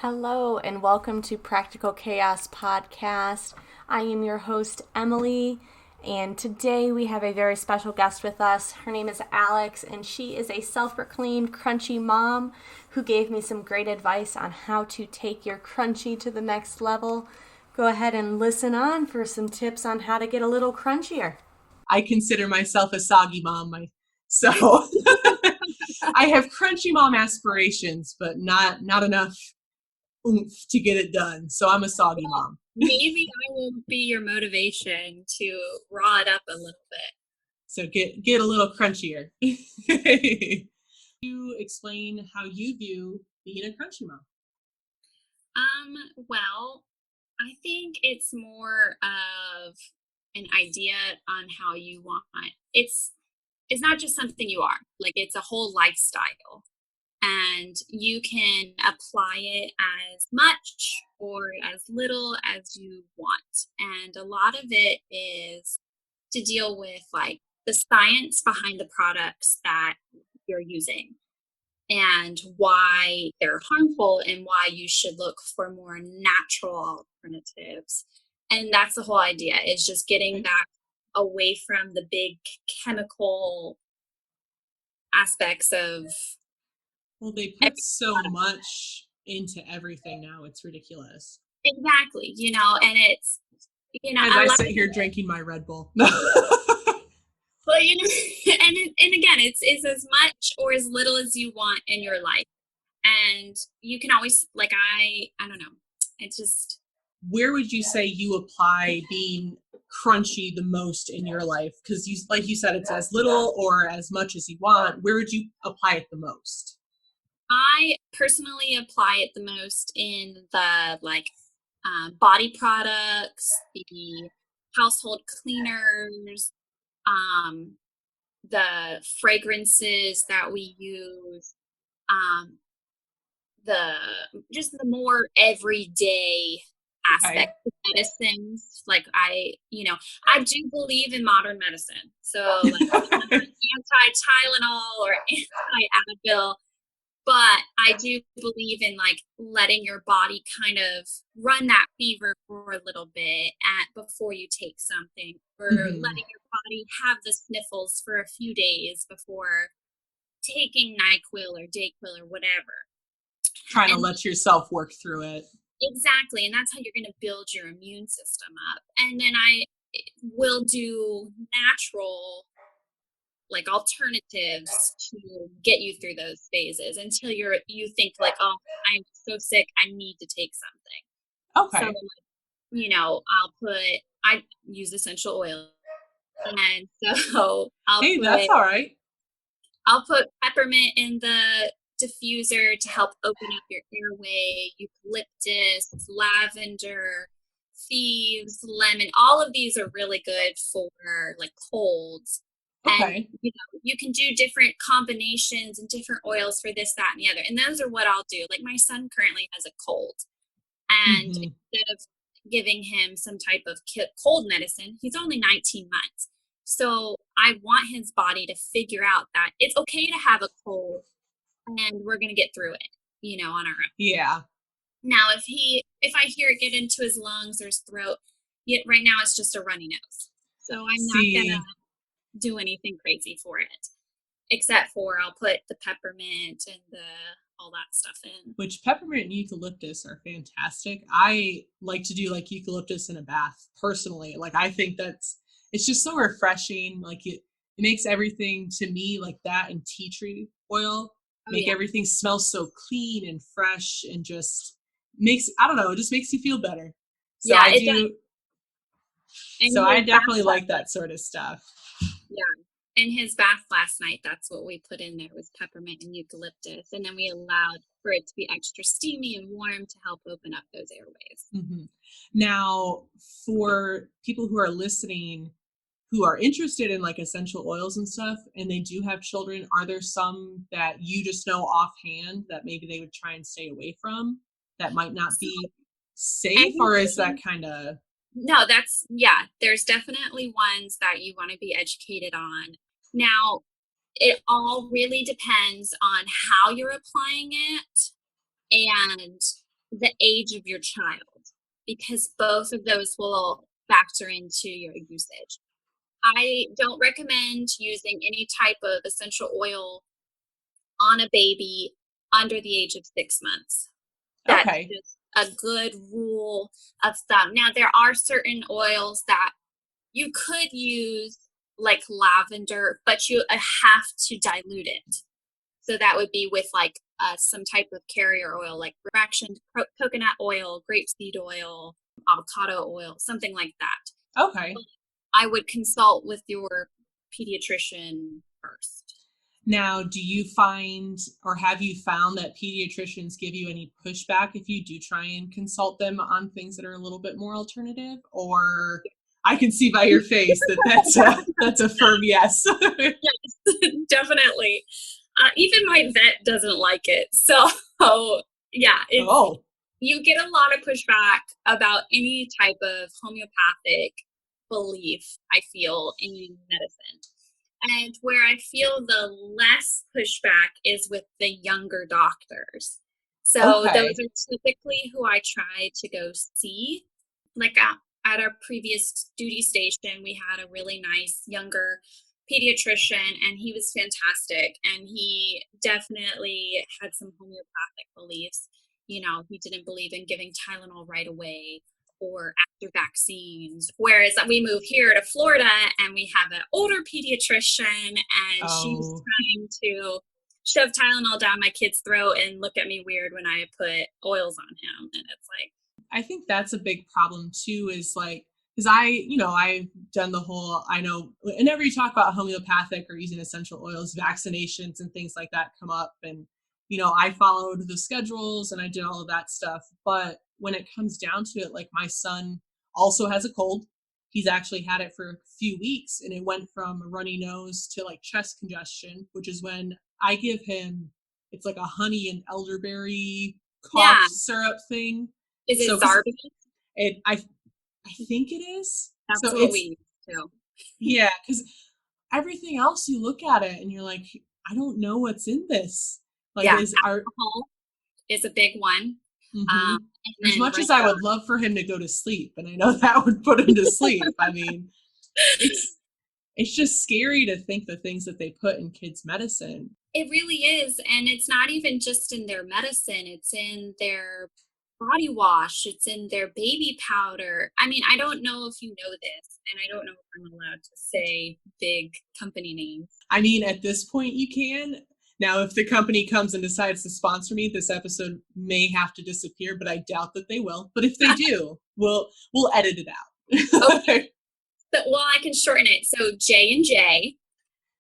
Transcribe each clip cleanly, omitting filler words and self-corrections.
Hello, and welcome to Practical Chaos Podcast. I am your host, Emily, and today we have a very special guest with us. Her name is Alex, and she is a self-proclaimed crunchy mom who gave me some great advice on how to take your crunchy to the next level. Go ahead and listen on for some tips on how to get a little crunchier. I consider myself a soggy mom. So I have crunchy mom aspirations, but not enough oomph to get it done. So I'm a soggy mom. Maybe I will be your motivation to raw it up a little bit. So get a little crunchier. You explain how you view being a crunchy mom. Well, I think it's more of an idea on how you want. It's not just something you are. Like, it's a whole lifestyle. And you can apply it as much or as little as you want. And a lot of it is to deal with like the science behind the products that you're using and why they're harmful and why you should look for more natural alternatives. And that's the whole idea, is just getting back away from the big chemical aspects of. Well, they put so much into everything now. It's ridiculous. Exactly. And it's, as I sit here drinking my Red Bull. Well, and again, it's as much or as little as you want in your life. And you can always, like, I don't know. It's just. Where would you say you apply being crunchy the most in your life? Because like you said, it's as little or as much as you want. Where would you apply it the most? I personally apply it the most in the body products, the household cleaners, the fragrances that we use, the more everyday aspect of medicines. Like, I do believe in modern medicine. So like anti-Tylenol or anti-Advil. But I do believe in like letting your body kind of run that fever for a little bit before you take something, or letting your body have the sniffles for a few days before taking NyQuil or Dayquil or whatever. Trying to let yourself work through it. Exactly. And that's how you're going to build your immune system up. And then I will do natural like alternatives to get you through those phases until you think like, oh, I'm so sick, I need to take something. Okay. So, I use essential oil. And so that's all right. I'll put peppermint in the diffuser to help open up your airway, eucalyptus, lavender, thieves, lemon. All of these are really good for like colds. Okay. And you can do different combinations and different oils for this, that, and the other. And those are what I'll do. Like, my son currently has a cold. And instead of giving him some type of cold medicine, he's only 19 months. So I want his body to figure out that it's okay to have a cold and we're going to get through it, on our own. Yeah. Now, if I hear it get into his lungs or his throat, right now it's just a runny nose. So I'm not going to do anything crazy for it, except for I'll put the peppermint and all that stuff in. Which peppermint and eucalyptus are fantastic. I like to do like eucalyptus in a bath personally. Like, I think it's just so refreshing. Like, it makes everything, to me, like that and tea tree oil everything smell so clean and fresh, and just makes, I don't know, it just makes you feel better. So yeah, I do. So I definitely like that sort of stuff. Yeah. In his bath last night, that's what we put in there, was peppermint and eucalyptus. And then we allowed for it to be extra steamy and warm to help open up those airways. Now, for people who are listening who are interested in like essential oils and stuff, and they do have children, are there some that you just know offhand that maybe they would try and stay away from that might not be safe, or is that kind of... No, there's definitely ones that you want to be educated on. Now, it all really depends on how you're applying it and the age of your child, because both of those will factor into your usage. I don't recommend using any type of essential oil on a baby under the age of 6 months. That's Okay. just a good rule of thumb. Now, there are certain oils that you could use, like lavender, but you have to dilute it. So that would be with like some type of carrier oil, like fraction coconut oil, grapeseed oil, avocado oil, something like that. Okay. I would consult with your pediatrician first. Now, do you find, or have you found that pediatricians give you any pushback if you do try and consult them on things that are a little bit more alternative? Or I can see by your face that that's a firm yes. Yes, definitely. Even my vet doesn't like it. So, yeah, you get a lot of pushback about any type of homeopathic belief, I feel, in medicine. And where I feel the less pushback is with the younger doctors. So Okay. those are typically who I try to go see. Like at our previous duty station, we had a really nice younger pediatrician, and he was fantastic. And he definitely had some homeopathic beliefs. You know, he didn't believe in giving Tylenol right away or after vaccines. Whereas we move here to Florida and we have an older pediatrician, and she's trying to shove Tylenol down my kid's throat and look at me weird when I put oils on him. And it's like, I think that's a big problem too, is like, because I've done the whole, I know whenever you talk about homeopathic or using essential oils, vaccinations and things like that come up. And, I followed the schedules and I did all of that stuff. But when it comes down to it, like my son also has a cold. He's actually had it for a few weeks, and it went from a runny nose to like chest congestion, which is when I give him, it's like a honey and elderberry cough syrup thing. Is it Zarbee's? I think it is. That's what we use too. Yeah, because everything else you look at it and you're like, I don't know what's in this. Like, alcohol is a big one. Mm-hmm. As much as I would love for him to go to sleep, and I know that would put him to sleep, I mean, it's just scary to think the things that they put in kids' medicine. It really is. And it's not even just in their medicine. It's in their body wash. It's in their baby powder. I mean, I don't know if you know this, and I don't know if I'm allowed to say big company names. I mean, at this point you can. Now, if the company comes and decides to sponsor me, this episode may have to disappear, but I doubt that they will. But if they do, we'll edit it out. Okay. Well, I can shorten it. So J&J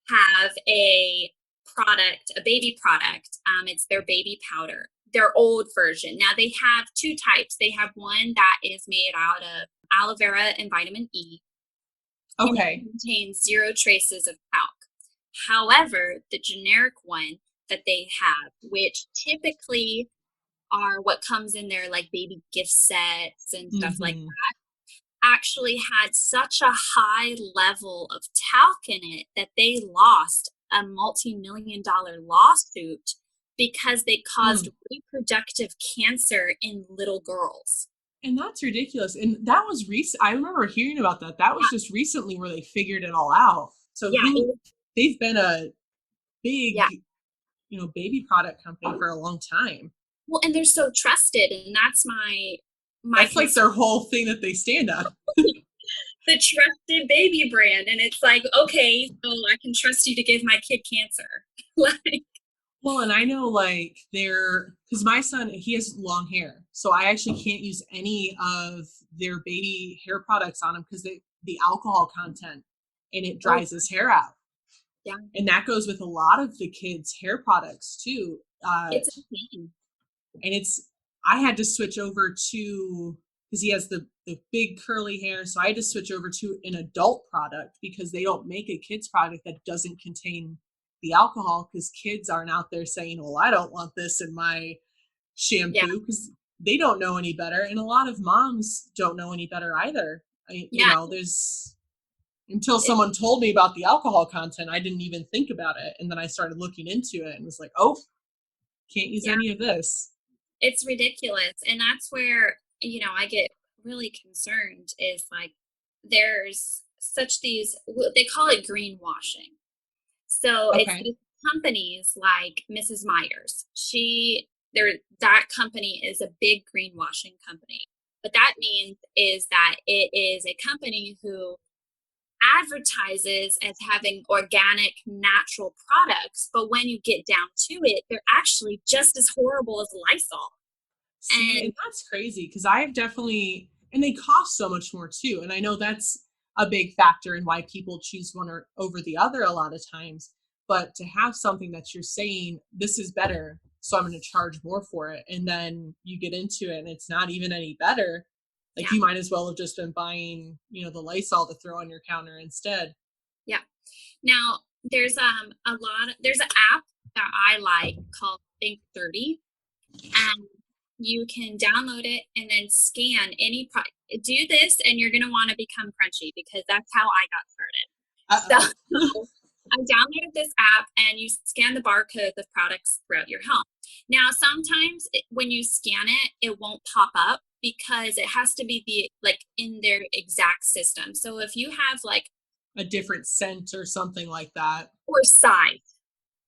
have a product, a baby product. It's their baby powder, their old version. Now they have two types. They have one that is made out of aloe vera and vitamin E. Okay. And it contains 0 traces of talc. However, the generic one that they have, which typically are what comes in their like baby gift sets and stuff like that, actually had such a high level of talc in it that they lost a multi-million-dollar lawsuit because they caused reproductive cancer in little girls. And that's ridiculous. And that was recent. I remember hearing about that. That was just recently where they figured it all out. So they've been a big, baby product company for a long time. Well, and they're so trusted, and that's my that's like their whole thing that they stand on. The trusted baby brand, and it's like, okay, so I can trust you to give my kid cancer. Well, and I know like because my son, he has long hair, so I actually can't use any of their baby hair products on him because the alcohol content, and it dries his hair out. Yeah. And that goes with a lot of the kids' hair products too. It's insane. And I had to switch over to, because he has the big curly hair, so I had to switch over to an adult product because they don't make a kids product that doesn't contain the alcohol, because kids aren't out there saying, well, I don't want this in my shampoo, because they don't know any better. And a lot of moms don't know any better either. Until someone told me about the alcohol content, I didn't even think about it. And then I started looking into it and was like, oh, can't use any of this. It's ridiculous. And that's where, I get really concerned is like there's such these, they call it greenwashing. So it's Okay. these companies like Mrs. Myers. That company is a big greenwashing company. What that means is that it is a company who advertises as having organic, natural products, but when you get down to it, they're actually just as horrible as Lysol. See, And and that's crazy because I've definitely, and they cost so much more too. And I know that's a big factor in why people choose one or over the other a lot of times. But to have something that you're saying, this is better, so I'm going to charge more for it. And then you get into it and it's not even any better. Like yeah, you might as well have just been buying, the Lysol to throw on your counter instead. yeah. Now there's an app that I like called Think 30, and you can download it and then scan do this, and you're going to want to become crunchy because that's how I got started. Uh-oh. So I downloaded this app and you scan the barcode of products throughout your home. Now, sometimes when you scan it, it won't pop up because it has to be like in their exact system. So if you have like, A different scent or something like that. or size,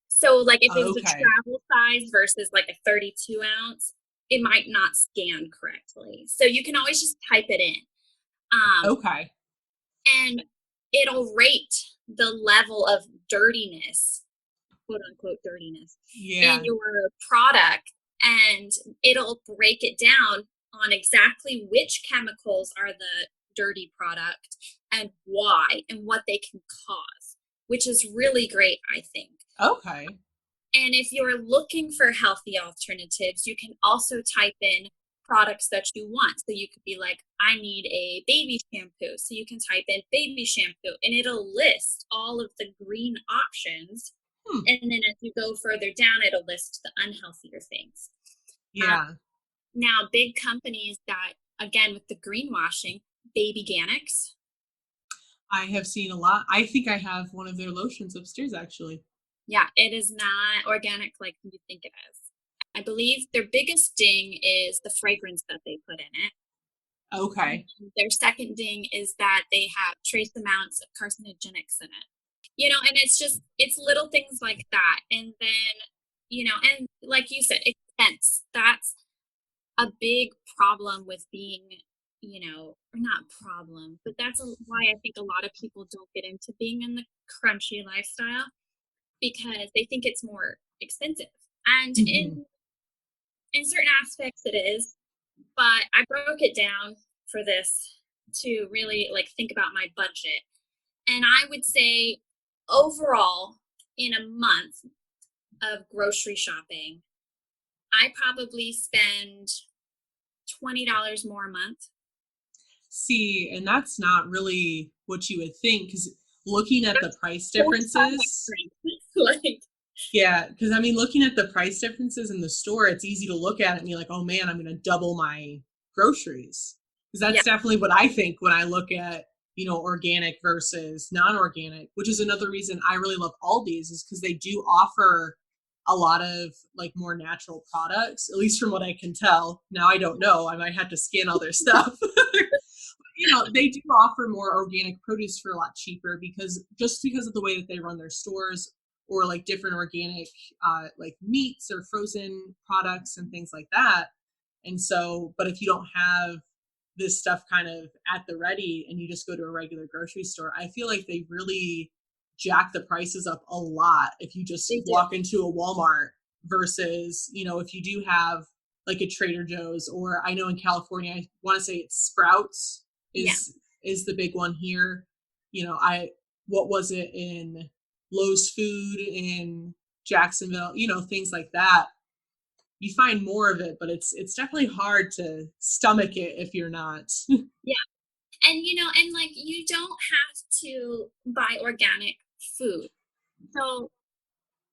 so like if it was a Okay. travel size versus like a 32 ounce, it might not scan correctly. So you can always just type it in. Okay. And it'll rate the level of dirtiness, quote unquote dirtiness, in Yeah. your product, and it'll break it down on exactly which chemicals are the dirty product and why and what they can cause, which is really great, I think. Okay. And if you're looking for healthy alternatives, you can also type in products that you want. So you could be like, I need a baby shampoo. So you can type in baby shampoo and it'll list all of the green options. Hmm. And then as you go further down, it'll list the unhealthier things. Um, Yeah. Now, big companies that, again, with the greenwashing, BabyGanics. I have seen a lot. I think I have one of their lotions upstairs actually. Yeah, it is not organic like you think it is. I believe their biggest ding is the fragrance that they put in it. Okay. And their second ding is that they have trace amounts of carcinogenics in it. And it's little things like that. And then, and like you said, expense. That's a big problem with being, or not problem, but why I think a lot of people don't get into being in the crunchy lifestyle because they think it's more expensive. And Hmm. in certain aspects it is, but I broke it down for this to really like think about my budget. And I would say overall in a month of grocery shopping, I probably spend $20 more a month. See, and that's not really what you would think because looking at the That's price 45 differences, like yeah, because I mean, looking at the price differences in the store, it's easy to look at it and be like, oh man, I'm going to double my groceries. Because yeah, that's definitely what I think when I look at, organic versus non organic, which is another reason I really love Aldi's is because they do offer a lot of like more natural products, at least from what I can tell. Now I don't know. I might have to scan all their stuff. They do offer more organic produce for a lot cheaper because of the way that they run their stores or like different organic like meats or frozen products and things like that. And so, but if you don't have this stuff kind of at the ready and you just go to a regular grocery store, I feel like they really jack the prices up a lot if you just they do. walk into a Walmart versus, if you do have like a Trader Joe's or I know in California, I want to say it's Sprouts Yeah. is the big one here. I what was it in Lowe's Food in Jacksonville, things like that. You find more of it, but it's definitely hard to stomach it if you're not. Yeah. And like you don't have to buy organic food. So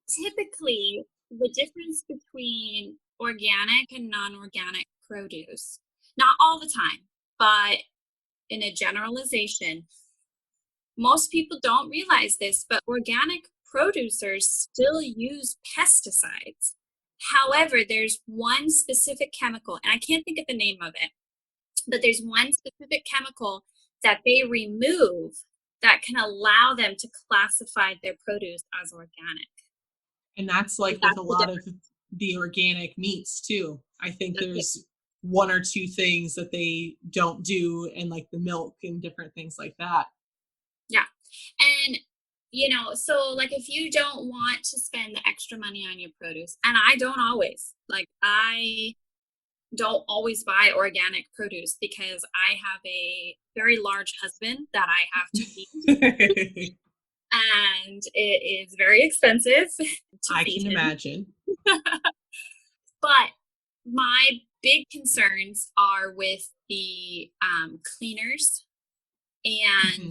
typically the difference between organic and non-organic produce, not all the time, but in a generalization, most people don't realize this, but organic producers still use pesticides. However, there's one specific chemical, and I can't think of the name of it, but there's one specific chemical that they remove that can allow them to classify their produce as organic. And that's like with a lot of the organic meats too. I think there's one or two things that they don't do, and like the milk and different things like that. Yeah. And so like if you don't want to spend the extra money on your produce, and I don't always, like I don't always buy organic produce because I have a very large husband that I have to feed. And it is very expensive to I feed can him. imagine. But my big concerns are with the cleaners and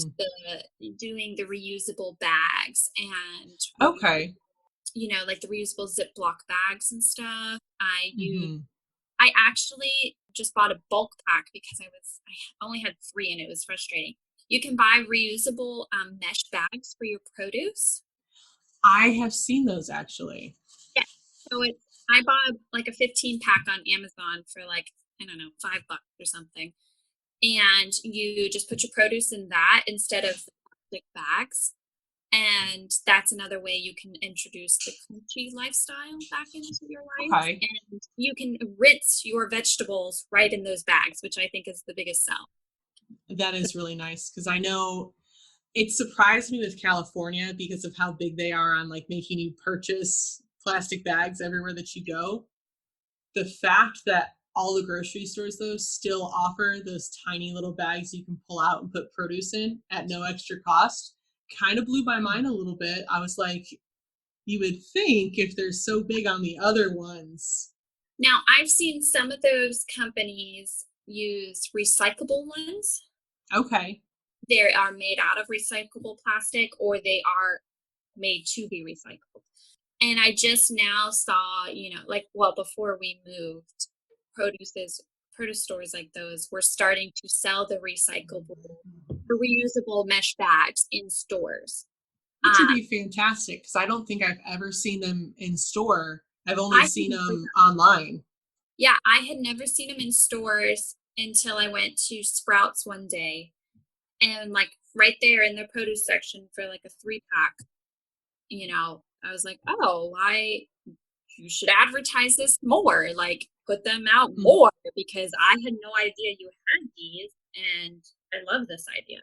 doing the reusable bags and okay, like the reusable Ziploc bags and stuff. I actually just bought a bulk pack because I only had 3 and it was frustrating. You can buy reusable mesh bags for your produce. I have seen those actually. Yeah. So I bought like a 15 pack on Amazon for like, I don't know, $5 or something. And you just put your produce in that instead of the plastic bags. And that's another way you can introduce the crunchy lifestyle back into your life. Okay. And you can rinse your vegetables right in those bags, which I think is the biggest sell. That is really nice because I know it surprised me with California because of how big they are on like making you purchase plastic bags everywhere that you go. The fact that all the grocery stores though still offer those tiny little bags you can pull out and put produce in at no extra cost kind of blew my mind a little bit. I was like, you would think if they're so big on the other ones. Now, I've seen some of those companies use recyclable ones. Okay. They are made out of recyclable plastic, or they are made to be recycled. And I just now saw, before we moved, produce stores like those were starting to sell the reusable mesh bags in stores. Which would be fantastic because I don't think I've ever seen them in store. I've only seen them online. Yeah, I had never seen them in stores until I went to Sprouts one day. And like right there in the produce section for like a 3-pack, I was like, oh, you should advertise this more, like put them out more, because I had no idea you had these, and I love this idea.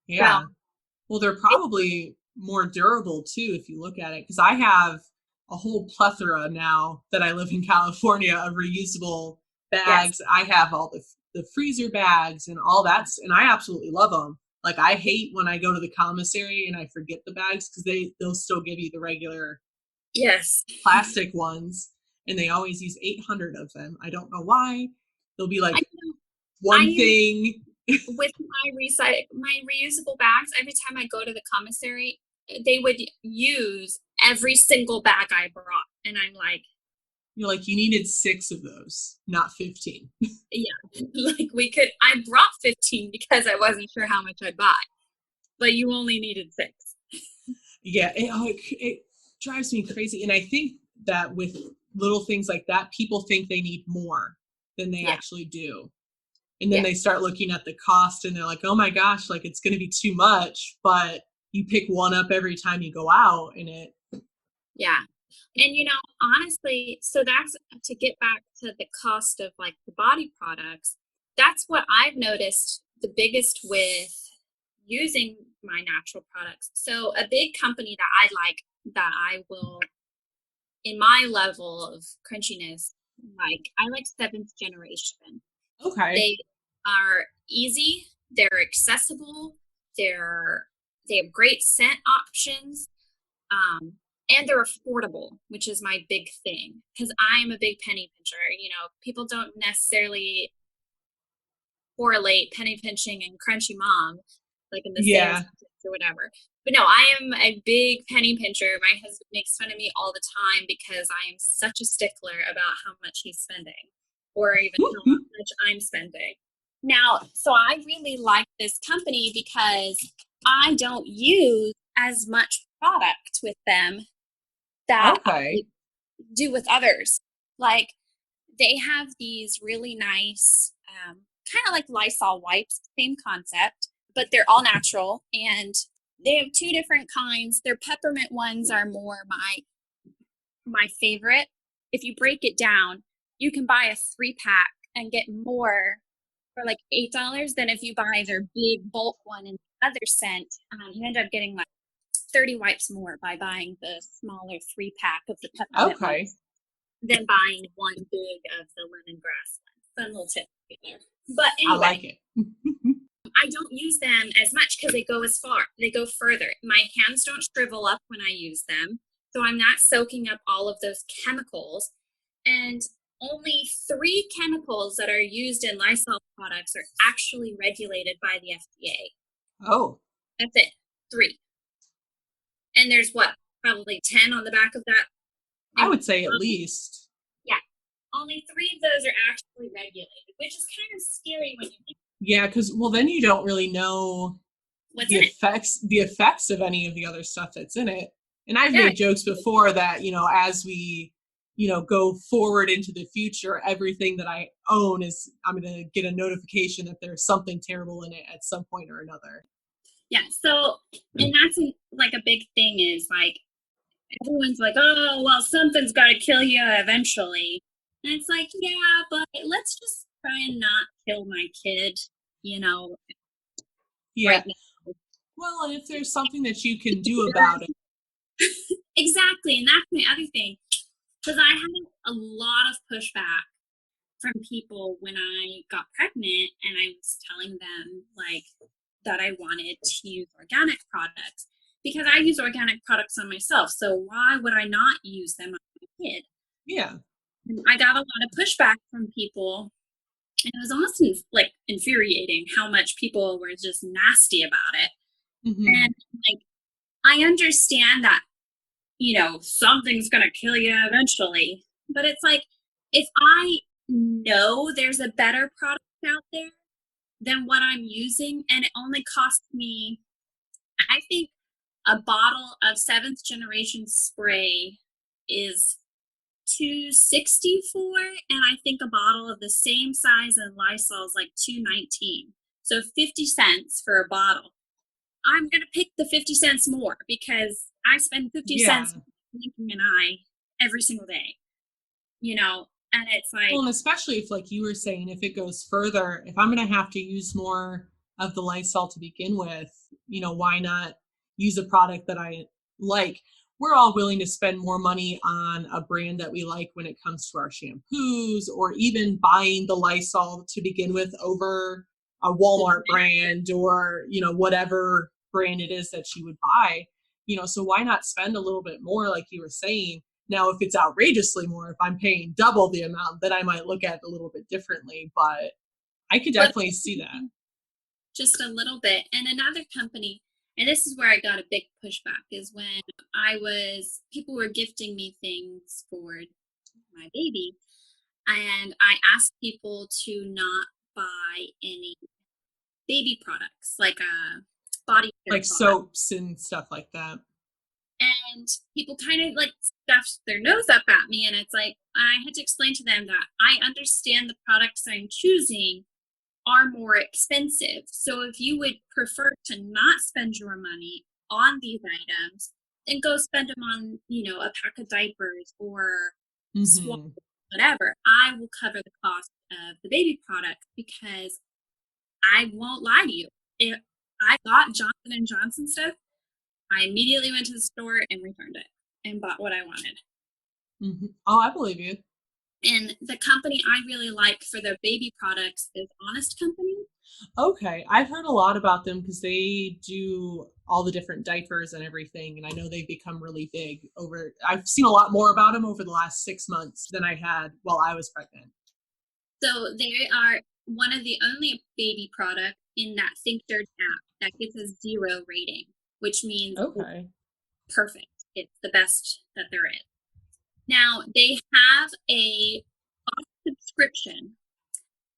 Yeah. Well, they're probably more durable too if you look at it, because I have a whole plethora now that I live in California of reusable bags. Yes. I have all the freezer bags and all that, and I absolutely love them. Like I hate when I go to the commissary and I forget the bags because they'll still give you the regular plastic ones, and they always use 800 of them. I don't know why. They'll be like one thing. With my reusable bags, every time I go to the commissary, they would use every single bag I brought, and I'm like, you're like, you needed 6 of those, not 15. Yeah, like I brought 15 because I wasn't sure how much I'd buy, but you only needed 6. Yeah, it drives me crazy, and I think that with little things like that, people think they need more than they actually do. And then they start looking at the cost and they're like, oh my gosh, like it's going to be too much, but you pick one up every time you go out and it. Yeah. And, honestly, so that's to get back to the cost of like the body products. That's what I've noticed the biggest with using my natural products. So a big company that I like, that I will, in my level of crunchiness, I like 7th Generation. Okay. They are easy. They're accessible. They have great scent options. And they're affordable, which is my big thing. Because I am a big penny pincher. People don't necessarily correlate penny pinching and crunchy mom, like in the same or whatever. But no, I am a big penny pincher. My husband makes fun of me all the time because I am such a stickler about how much he's spending, or even how much I'm spending. Now, so I really like this company because I don't use as much product with them that do with others. Like they have these really nice, kind of like Lysol wipes, same concept, but they're all natural, and they have two different kinds. Their peppermint ones are more my favorite. If you break it down, you can buy a 3-pack and get more for like $8 than if you buy their big bulk one in the other scent. You end up getting like 30 wipes more by buying the smaller 3-pack of the peppermint one than buying one big of the lemongrass one. Fun little tip there. But anyway, I like it. I don't use them as much because they go as far. They go further. My hands don't shrivel up when I use them, so I'm not soaking up all of those chemicals. And only 3 chemicals that are used in Lysol products are actually regulated by the FDA. Oh. That's it. 3. And there's probably 10 on the back of that? I would say at least. Yeah. Only 3 of those are actually regulated, which is kind of scary when you think. Yeah, because, well, then you don't really know What's the effects of any of the other stuff that's in it. And I've made jokes before that, as we, go forward into the future, everything that I own I'm going to get a notification that there's something terrible in it at some point or another. Yeah. So, and that's like a big thing is like, everyone's like, oh, well, something's got to kill you eventually. And it's like, yeah, but let's just try and not kill my kid, Yeah. Right now. Well, and if there's something that you can do about it. Exactly. And that's my other thing. Because I had a lot of pushback from people when I got pregnant and I was telling them like that I wanted to use organic products because I use organic products on myself. So why would I not use them on my kid? Yeah. And I got a lot of pushback from people, and it was almost like infuriating how much people were just nasty about it. Mm-hmm. And like, I understand that, something's going to kill you eventually, but it's like, if I know there's a better product out there than what I'm using, and it only costs me, I think a bottle of 7th generation spray is $2.64, and I think a bottle of the same size as Lysol is like $2.19. So 50 cents for a bottle. I'm gonna pick the 50 cents more because I spend 50 cents blinking an eye every single day. And it's like, well, and especially if, like you were saying, if it goes further, if I'm gonna have to use more of the Lysol to begin with, why not use a product that I like? We're all willing to spend more money on a brand that we like when it comes to our shampoos, or even buying the Lysol to begin with over a Walmart brand or, whatever brand it is that you would buy, so why not spend a little bit more, like you were saying? Now, if it's outrageously more, if I'm paying double the amount, then I might look at it a little bit differently, but I could definitely see that. Just a little bit. And another company, and this is where I got a big pushback, is when people were gifting me things for my baby, and I asked people to not buy any baby products, like body care like products. Soaps and stuff like that. And people kind of like stuffed their nose up at me, and it's like, I had to explain to them that I understand the products I'm choosing are more expensive. So if you would prefer to not spend your money on these items, then go spend them on, a pack of diapers or swab, whatever. I will cover the cost of the baby product because I won't lie to you. If I got Johnson & Johnson stuff, I immediately went to the store and returned it and bought what I wanted. Mm-hmm. Oh, I believe you. And the company I really like for their baby products is Honest Company. Okay. I've heard a lot about them because they do all the different diapers and everything. And I know they've become really big I've seen a lot more about them over the last 6 months than I had while I was pregnant. So they are one of the only baby products in that Think Dirt app that gets a 0 rating, which means it's perfect. It's the best that there is. Now, they have a box subscription,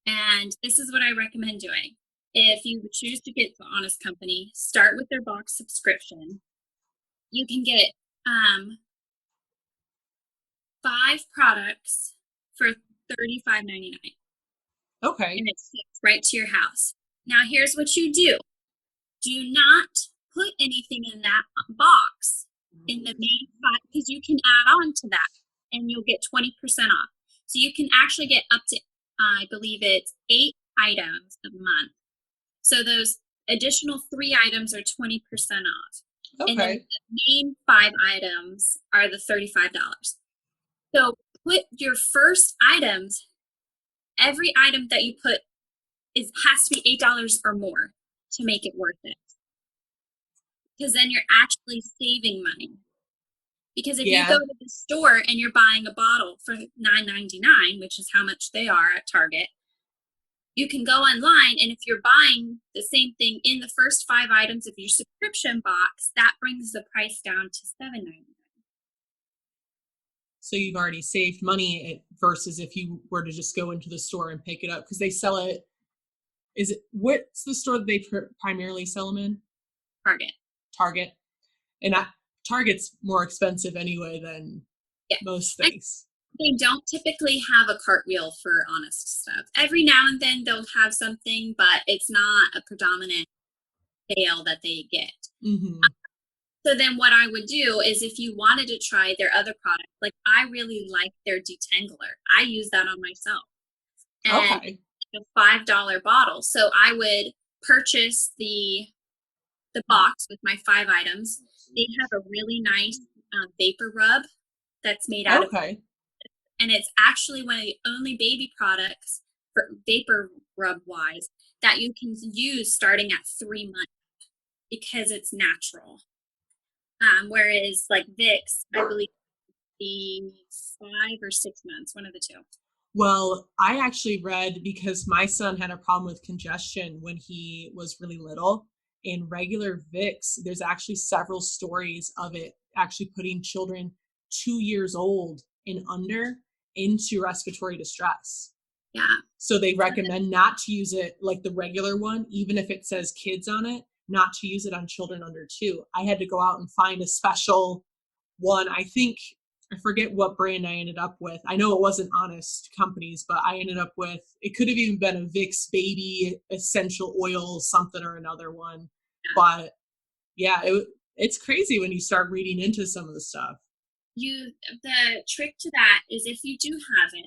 and this is what I recommend doing. If you choose to get the Honest Company, start with their box subscription. You can get 5 products for $35.99. Okay. And it's shipped right to your house. Now, here's what you do. Do not put anything in that box in the main 5, because you can add on to that and you'll get 20% off. So you can actually get up to, I believe it's 8 items a month. So those additional 3 items are 20% off. Okay. And then the main 5 items are the $35. So put your first items, every item that you put has to be $8 or more to make it worth it. Because then you're actually saving money. Because if you go to the store and you're buying a bottle for $9.99, which is how much they are at Target, you can go online, and if you're buying the same thing in the first 5 items of your subscription box, that brings the price down to $7.99. So you've already saved money versus if you were to just go into the store and pick it up, because they sell it. What's the store that they primarily sell them in? Target. And Target's more expensive anyway than most things. They don't typically have a cartwheel for honest stuff. Every now and then they'll have something, but it's not a predominant sale that they get. Mm-hmm. So then what I would do is, if you wanted to try their other products, like I really like their detangler. I use that on myself. And okay. A $5 bottle. So I would purchase the box with my 5 items. They have a really nice vapor rub that's made out of, and it's actually one of the only baby products for vapor rub wise that you can use starting at 3 months because it's natural. Whereas like Vicks, I believe the 5 or 6 months, one of the 2. Well, I actually read, because my son had a problem with congestion when he was really little. In regular Vicks, there's actually several stories of it actually putting children 2 years old and under into respiratory distress. Yeah. So they recommend not to use it like the regular one, even if it says kids on it, not to use it on children under 2. I had to go out and find a special one. I forget what brand I ended up with. I know it wasn't Honest Companies, but I ended up with, it could have even been a Vicks Baby Essential Oil, something or another one. But yeah, it's crazy when you start reading into some of the stuff. The trick to that is, if you do have it,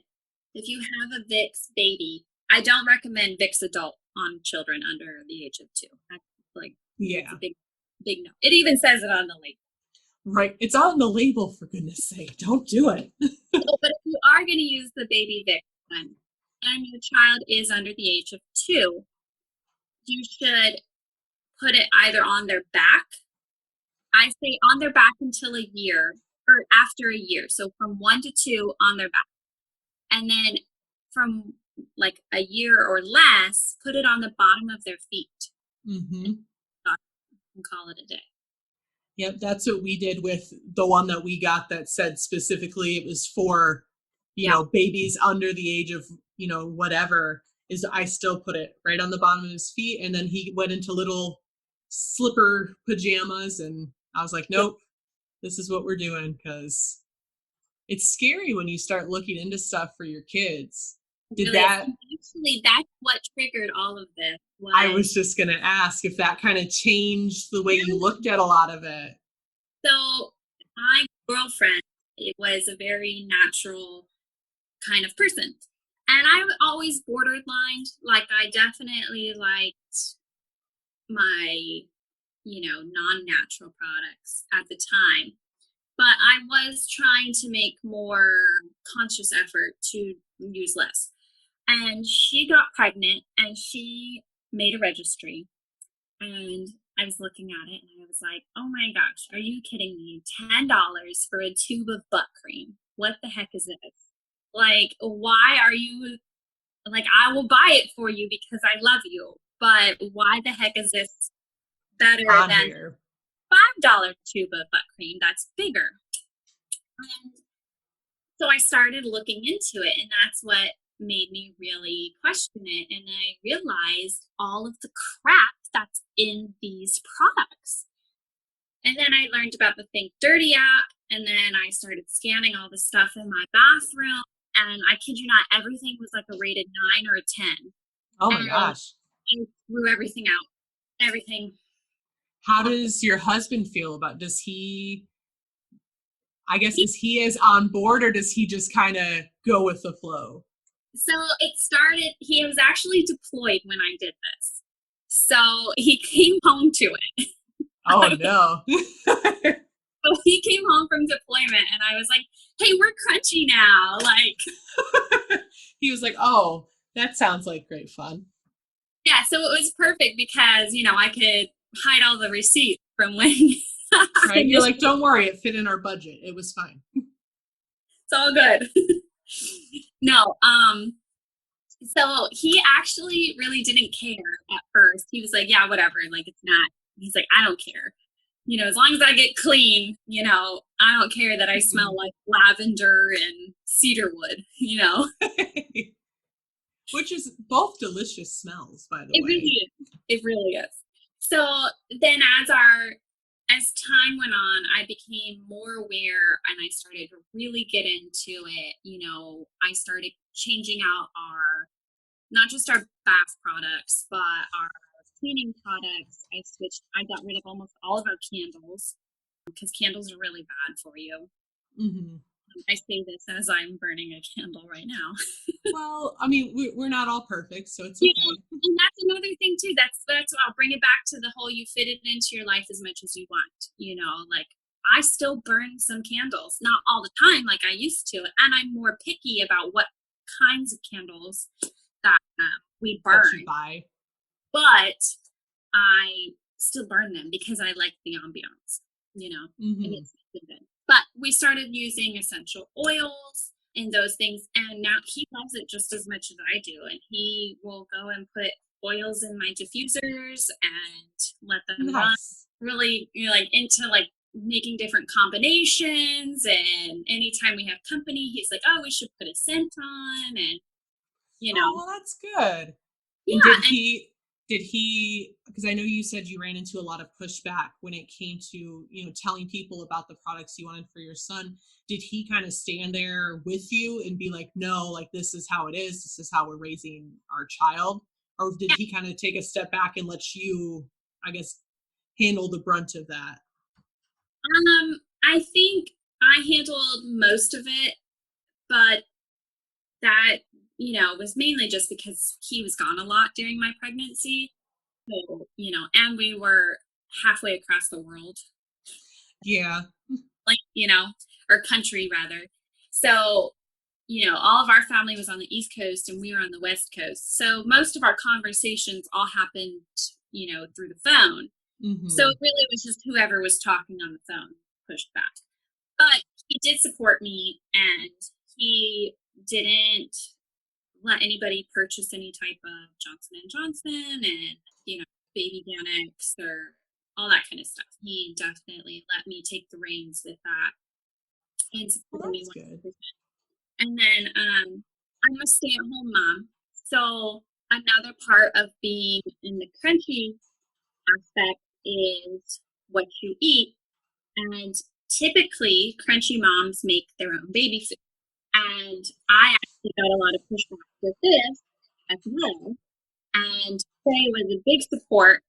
if you have a Vicks Baby, I don't recommend Vicks Adult on children under the age of 2. That's it's a big no. It even says it on the label. Right. It's on the label, for goodness sake. Don't do it. But if you are going to use the baby Vicks one, and your child is under the age of 2, you should put it either on their back. I say on their back until a year, or after a year. So from 1 to 2 on their back. And then from like a year or less, put it on the bottom of their feet. Mm-hmm. And call it a day. Yep, that's what we did with the one that we got that said specifically it was for, you know, babies under the age of, whatever. Is I still put it right on the bottom of his feet, and then he went into little slipper pajamas, and I was like, nope, this is what we're doing, because it's scary when you start looking into stuff for your kids. Actually, that's what triggered all of this. I was just going to ask if that kind of changed the way you looked at a lot of it. So my girlfriend, it was a very natural kind of person. And I always borderlined. Like, I definitely liked my, non-natural products at the time. But I was trying to make more conscious effort to use less. And she got pregnant, and she made a registry, and I was looking at it, and I was like, oh my gosh, are you kidding me? $10 for a tube of butt cream. What the heck is this? Like, why are you, like, I will buy it for you because I love you, but why the heck is this better than $5 tube of butt cream that's bigger? And so I started looking into it, and that's what made me really question it. And I realized all of the crap that's in these products. And then I learned about the Think Dirty app, and then I started scanning all the stuff in my bathroom. And I kid you not, everything was like a rated 9 or a 10. Oh my And gosh. I threw everything out. Everything. How does your husband feel about, does he, I guess, is he as on board, or does he just kind of go with the flow? So it started, he was actually deployed when I did this. So he came home to it. Oh no. So he came home from deployment and I was like, hey, we're crunchy now. Like, he was like, oh, that sounds like great fun. yeah, so it was perfect because, I could hide all the receipts from when. Right? You're like, don't worry, it fit in our budget. It was fine. It's all good. No, so he actually really didn't care at first. He was like, yeah, whatever. Like, it's not, he's like, I don't care. As long as I get clean, I don't care that I smell like lavender and cedar wood, Which is both delicious smells, by the way. Really is. It really is. So then as time went on, I became more aware and I started to really get into it. I started changing out not just our bath products, but our cleaning products. I got rid of almost all of our candles because candles are really bad for you. Mm-hmm. I say this as I'm burning a candle right now. Well, I mean, we're not all perfect, so it's okay. And that's another thing too. That's I'll bring it back to the whole you fit it into your life as much as you want. Like I still burn some candles, not all the time like I used to, and I'm more picky about what kinds of candles that we burn. That you buy. But I still burn them because I like the ambiance, Mm-hmm. and it's good. But we started using essential oils and those things, and now he loves it just as much as I do, and he will go and put oils in my diffusers and let them run. Really, like into like making different combinations, and anytime we have company, he's like, "Oh, we should put a scent on," and Oh, well, that's good. Yeah, and did he, because I know you said you ran into a lot of pushback when it came to, telling people about the products you wanted for your son. Did he kind of stand there with you and be like, no, like, this is how it is. This is how we're raising our child? Or did he kind of take a step back and let you, I guess, handle the brunt of that? I think I handled most of it, but that was mainly just because he was gone a lot during my pregnancy. So, and we were halfway across the world. Yeah. Like, or country rather. So, all of our family was on the East Coast and we were on the West Coast. So most of our conversations all happened, through the phone. Mm-hmm. So it really was just whoever was talking on the phone pushed back. But he did support me and he didn't let anybody purchase any type of Johnson & Johnson and, baby Xanax or all that kind of stuff. He definitely let me take the reins with that and supported me 100%. Good. And then I'm a stay-at-home mom. So another part of being in the crunchy aspect is what you eat. And typically, crunchy moms make their own baby food. And I actually got a lot of pushback with this as well. And Faye was a big support,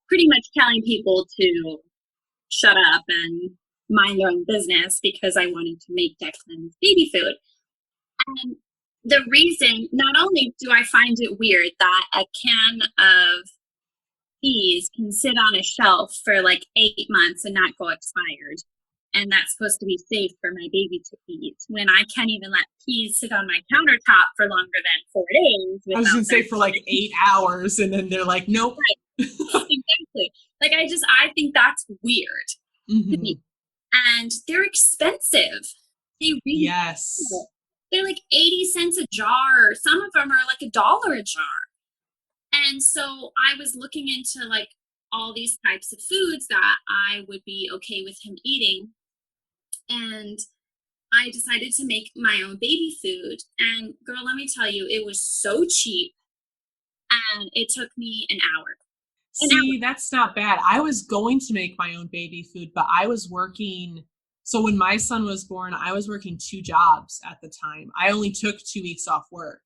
pretty much telling people to shut up and mind their own business because I wanted to make Declan's baby food. And the reason, not only do I find it weird that a can of peas can sit on a shelf for like 8 months and not go expired, and that's supposed to be safe for my baby to eat, when I can't even let peas sit on my countertop for longer than 4 days. I was going to say for like 8 hours, and then they're like, nope. Right. Exactly. Like, I think that's weird to me. And they're expensive. They really yes. Are. They're like 80 cents a jar. Some of them are like $1 a jar. And so I was looking into like all these types of foods that I would be okay with him eating. And I decided to make my own baby food. And girl, let me tell you, it was so cheap. And it took me an hour. an hour. See, that's not bad. I was going to make my own baby food, but I was working. So when my son was born, I was working 2 jobs at the time. I only took 2 weeks off work.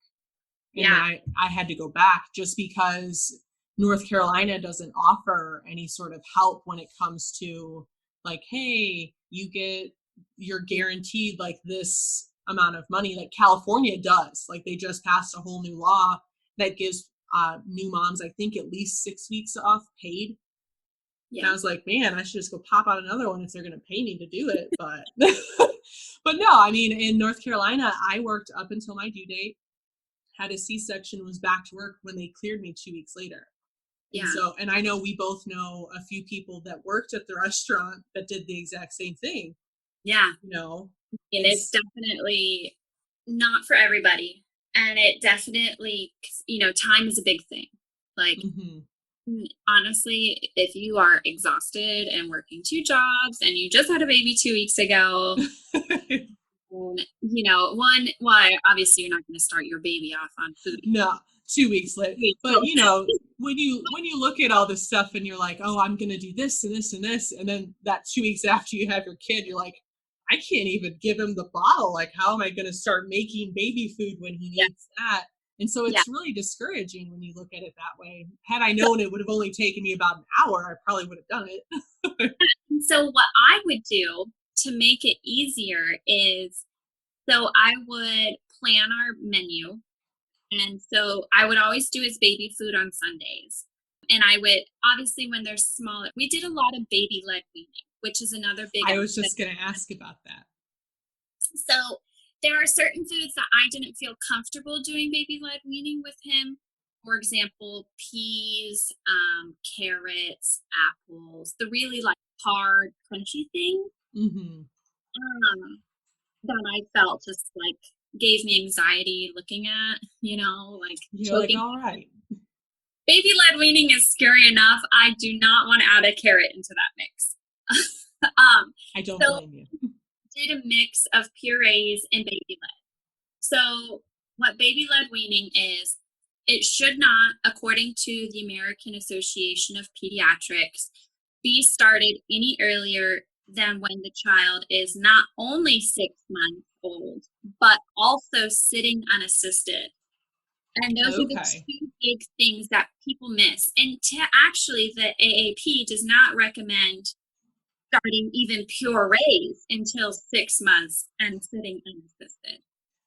And Yeah. I had to go back just because North Carolina doesn't offer any sort of help when it comes to like, hey, you're guaranteed like this amount of money. Like California does. Like they just passed a whole new law that gives new moms, I think, at least 6 weeks off paid. Yeah. And I was like, man, I should just go pop out another one if they're going to pay me to do it. But, but no, I mean, in North Carolina, I worked up until my due date, had a C-section, was back to work when they cleared me 2 weeks later. Yeah. And so, and I know we both know a few people that worked at the restaurant that did the exact same thing. Yeah. You know, and it's definitely not for everybody. And it definitely, time is a big thing. Like, honestly, if you are exhausted and working 2 jobs and you just had a baby 2 weeks ago, obviously you're not going to start your baby off on food. No, 2 weeks later. But when you look at all this stuff and you're like, oh, I'm going to do this and this and this, and then that 2 weeks after you have your kid, you're like, I can't even give him the bottle. Like, how am I going to start making baby food when he needs that? And so it's really discouraging when you look at it that way. Had I known it would have only taken me about an hour, I probably would have done it. So what I would do to make it easier is, so I would plan our menu. And so I would always do his baby food on Sundays. And I would, obviously when they're smaller, we did a lot of baby-led weaning, which is another big. I was just going to ask about that. So there are certain foods that I didn't feel comfortable doing baby-led weaning with him. For example, peas, carrots, apples, the really like hard, crunchy thing. That I felt just like gave me anxiety looking at, like you're like, all right. Baby-led weaning is scary enough. I do not want to add a carrot into that mix. I don't blame you. Did a mix of purees and baby-led. So what baby-led weaning is, it should not, according to the American Association of Pediatrics, be started any earlier than when the child is not only 6 months old, but also sitting unassisted. And those are the 2 big things that people miss. And actually, the AAP does not recommend starting even purees until 6 months and sitting unassisted.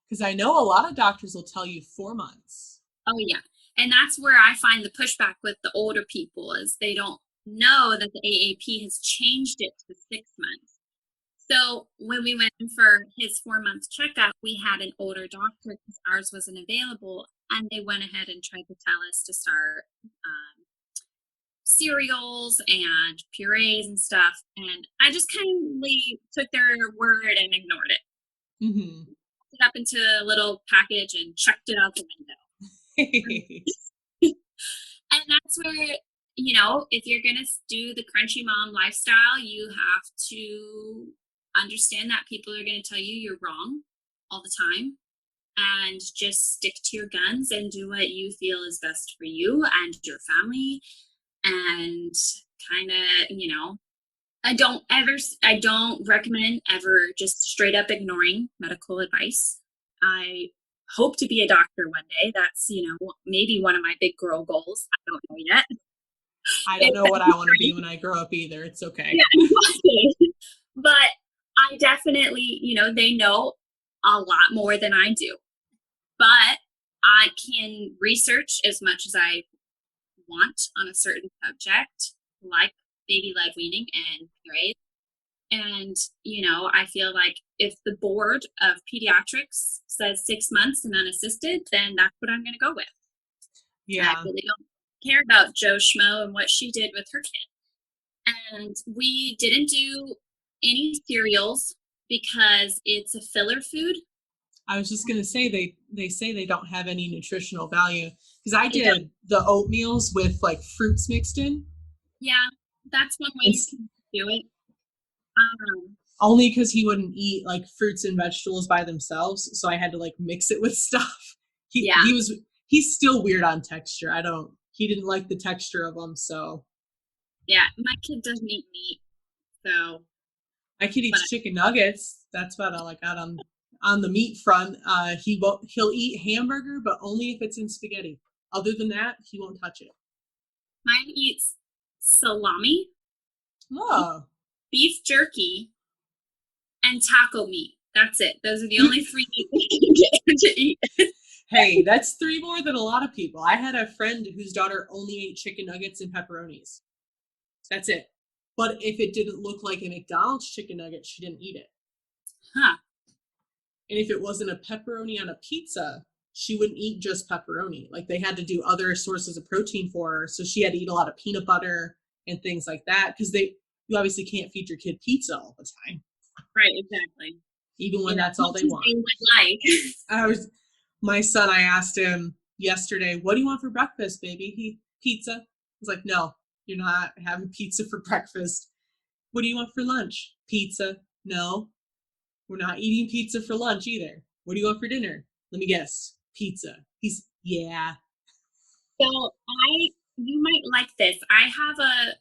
Because I know a lot of doctors will tell you 4 months. Oh, yeah. And that's where I find the pushback with the older people, is they don't know that the AAP has changed it to 6 months. So when we went in for his 4-month checkup, we had an older doctor because ours wasn't available, and they went ahead and tried to tell us to start cereals and purees and stuff, and I just kindly took their word and ignored it. Put it up into a little package and chucked it out the window. And that's where, if you're going to do the crunchy mom lifestyle, you have to understand that people are going to tell you you're wrong all the time, and just stick to your guns and do what you feel is best for you and your family. And kind of, I don't recommend ever just straight up ignoring medical advice. I hope to be a doctor one day. That's, maybe one of my big girl goals. I don't know yet. I don't know what I want to be when I grow up either. It's okay. Yeah, exactly. But I definitely, they know a lot more than I do. But I can research as much as I want on a certain subject, like baby-led weaning and purees. And, I feel like if the board of pediatrics says 6 months and unassisted, then that's what I'm going to go with. Yeah. I really don't care about Joe Schmo and what she did with her kid. And we didn't do any cereals because it's a filler food. I was just going to say, they say they don't have any nutritional value, because I did the oatmeals with like fruits mixed in. Yeah, that's one way you can do it. Only because he wouldn't eat like fruits and vegetables by themselves, so I had to like mix it with stuff. He's still weird on texture. I don't he didn't like the texture of them. So Yeah, my kid doesn't eat meat, so. my kid eats chicken nuggets. That's about all I got on the meat front. He'll eat hamburger, but only if it's in spaghetti. Other than that, he won't touch it. Mine eats salami, Oh. beef jerky, and taco meat. That's it. Those are the only 3 meats I can get him to eat. Hey, that's 3 more than a lot of people. I had a friend whose daughter only ate chicken nuggets and pepperonis. That's it. But if it didn't look like a McDonald's chicken nugget, she didn't eat it. Huh. And if it wasn't a pepperoni on a pizza, she wouldn't eat just pepperoni. Like they had to do other sources of protein for her. So she had to eat a lot of peanut butter and things like that. Because you obviously can't feed your kid pizza all the time. Right, exactly. Even when that's all they want. My son, I asked him yesterday, what do you want for breakfast, baby? Pizza. I was like, no, you're not having pizza for breakfast. What do you want for lunch? Pizza. No, we're not eating pizza for lunch either. What do you want for dinner? Let me guess. Pizza. Yeah. So you might like this. I have a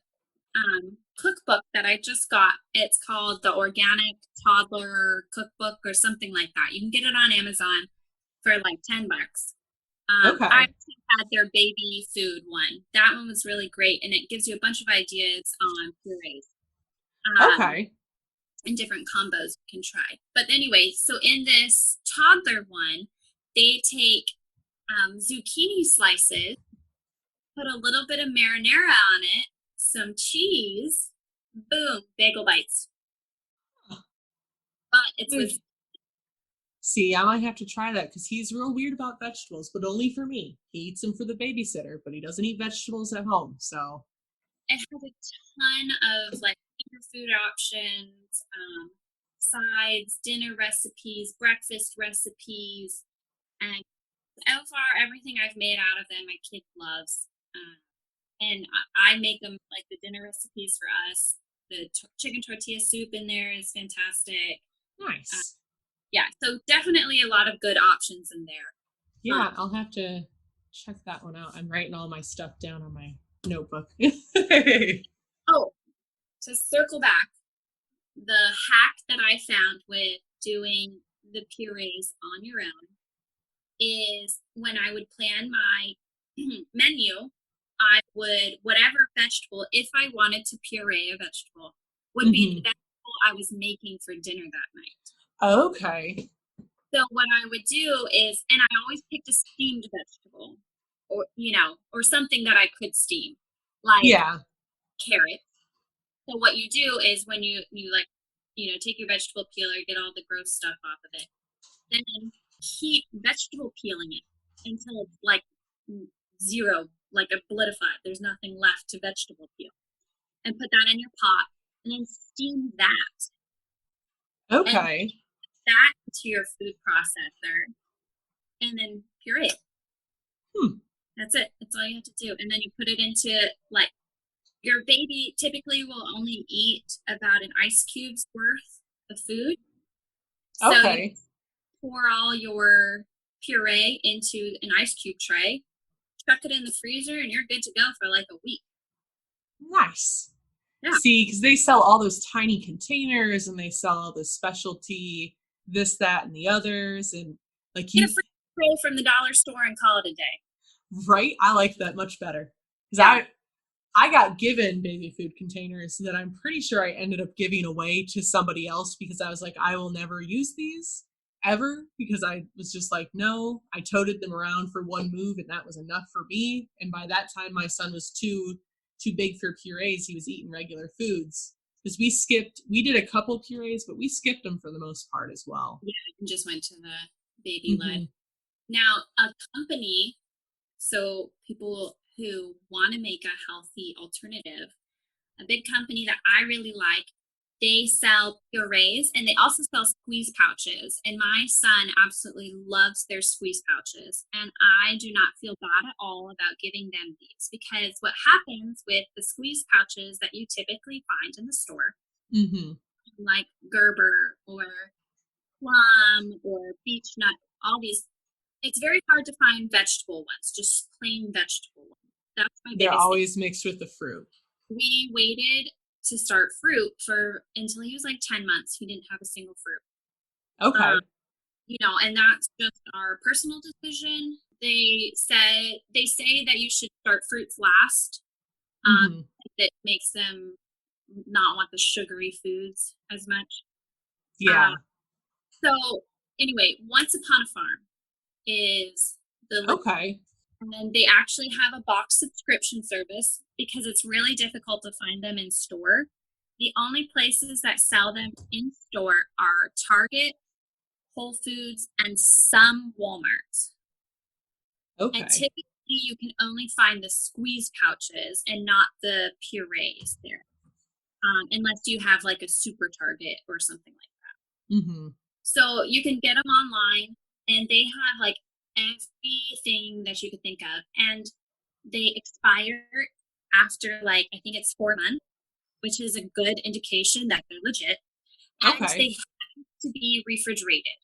cookbook that I just got. It's called the Organic Toddler Cookbook or something like that. You can get it on Amazon for like $10. Okay. I had their baby food one. That one was really great, and it gives you a bunch of ideas on purees. Okay. And different combos you can try. But anyway, so in this toddler one, they take zucchini slices, put a little bit of marinara on it, some cheese, boom, bagel bites. But it's with. See, I might have to try that because he's real weird about vegetables, but only for me. He eats them for the babysitter, but he doesn't eat vegetables at home. So it has a ton of like food options, sides, dinner recipes, breakfast recipes, and so far everything I've made out of them my kid loves. And I make them like the dinner recipes for us. The chicken tortilla soup in there is fantastic. Nice. Yeah, so definitely a lot of good options in there. Yeah, I'll have to check that one out. I'm writing all my stuff down on my notebook. Oh, to circle back, the hack that I found with doing the purees on your own is when I would plan my menu, I would, whatever vegetable, if I wanted to puree a vegetable, would be the vegetable I was making for dinner that night. Okay. So what I would do is, and I always picked a steamed vegetable, or or something that I could steam, like carrots. So what you do is when you like, take your vegetable peeler, get all the gross stuff off of it, then keep vegetable peeling it until it's like zero, like oblivified. There's nothing left to vegetable peel, and put that in your pot, and then steam that. Okay. And that to your food processor, and then puree it. That's it. That's all you have to do. And then you put it into, like, your baby typically will only eat about an ice cube's worth of food. So you pour all your puree into an ice cube tray, chuck it in the freezer, and you're good to go for like a week. Nice. Yeah. See, because they sell all those tiny containers, and they sell all the specialty this, that, and the others, and like get a free tray from the dollar store and call it a day. Right? I like that much better because I got given baby food containers that I'm pretty sure I ended up giving away to somebody else because I was like, I will never use these ever, because I was just like, no. I toted them around for one move, and that was enough for me. And by that time, my son was too big for purees. He was eating regular foods because we did a couple purees, but we skipped them for the most part as well. Yeah, and just went to the baby led. Now, a company, so people who want to make a healthy alternative, a big company that I really like, they sell purees, and they also sell squeeze pouches. And my son absolutely loves their squeeze pouches. And I do not feel bad at all about giving them these, because what happens with the squeeze pouches that you typically find in the store, like Gerber or plum or beech nut, all these, it's very hard to find vegetable ones, just plain vegetable ones. That's my They're biggest thing. always mixed with the fruit. We waited to start fruit until he was like 10 months. He didn't have a single fruit. Okay. And that's just our personal decision. They say that you should start fruits last. That makes them not want the sugary foods as much. Yeah. So anyway, Once Upon a Farm is the Okay. and they actually have a box subscription service because it's really difficult to find them in store. The only places that sell them in store are Target, Whole Foods, and some Walmarts. Okay. And typically you can only find the squeeze pouches and not the purees there. Unless you have like a super Target or something like that. So you can get them online, and they have like everything that you could think of, and they expire after like I think it's 4 months, which is a good indication that they're legit. And they have to be refrigerated.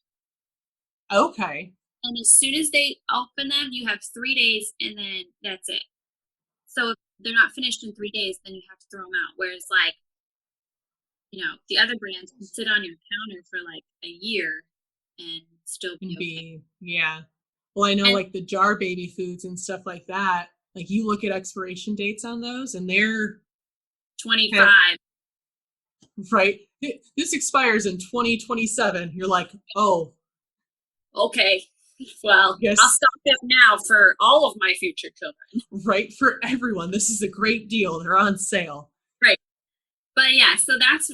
Okay. And as soon as they open them, you have 3 days, and then that's it. So if they're not finished in 3 days, then you have to throw them out. Whereas like, the other brands can sit on your counter for like a year and still be okay. Yeah. Well, I know like the jar baby foods and stuff like that, like you look at expiration dates on those and they're 25. Right. This expires in 2027. You're like, oh. Okay. Well, yes. I'll stock up now for all of my future children. Right. For everyone. This is a great deal. They're on sale. Right. But yeah, so that's,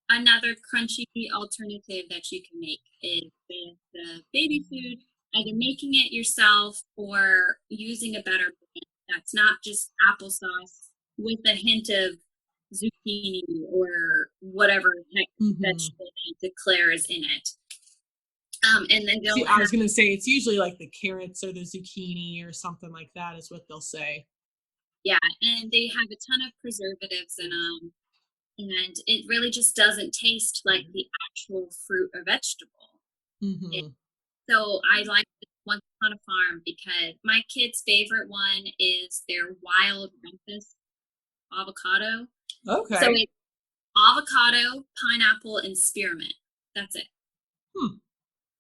another crunchy alternative that you can make is with the baby food, either making it yourself or using a better brand that's not just applesauce with a hint of zucchini or whatever vegetable they declare is in it. And then I was going to say, it's usually like the carrots or the zucchini or something like that is what they'll say. Yeah, and they have a ton of preservatives in them. And it really just doesn't taste like the actual fruit or vegetable. So I like Once Upon a Farm because my kids' favorite one is their wild Memphis avocado. Okay. So it's avocado, pineapple, and spearmint. That's it.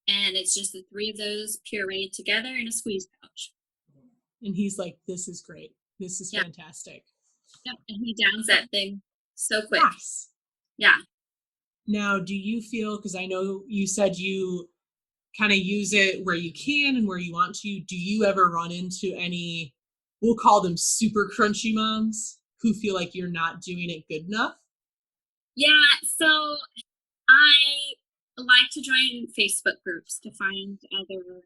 And it's just the 3 of those pureed together in a squeeze pouch. And he's like, this is great. This is fantastic. Yep, and he downs that thing so quick. Nice. Yeah. Now, do you feel, because I know you said you kind of use it where you can and where you want to, do you ever run into any, we'll call them super crunchy moms, who feel like you're not doing it good enough? Yeah, so I like to join Facebook groups to find other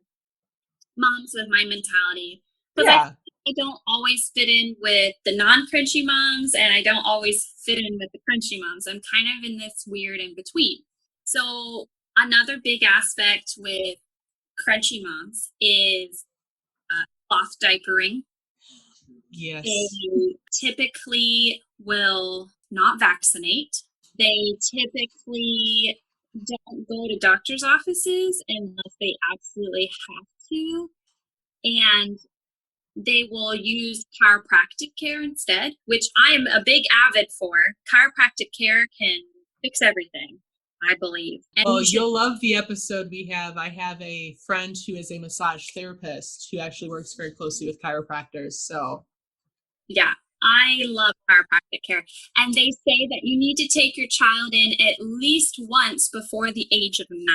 moms with my mentality. Because I don't always fit in with the non-crunchy moms, and I don't always fit in with the crunchy moms. I'm kind of in this weird in between. So another big aspect with crunchy moms is cloth diapering. Yes. They typically will not vaccinate. They typically don't go to doctor's offices unless they absolutely have to. And they will use chiropractic care instead, which I am a big avid for. Chiropractic care can fix everything, I believe. And you'll love the episode we have. I have a friend who is a massage therapist who actually works very closely with chiropractors. So, yeah, I love chiropractic care. And they say that you need to take your child in at least once before the age of 9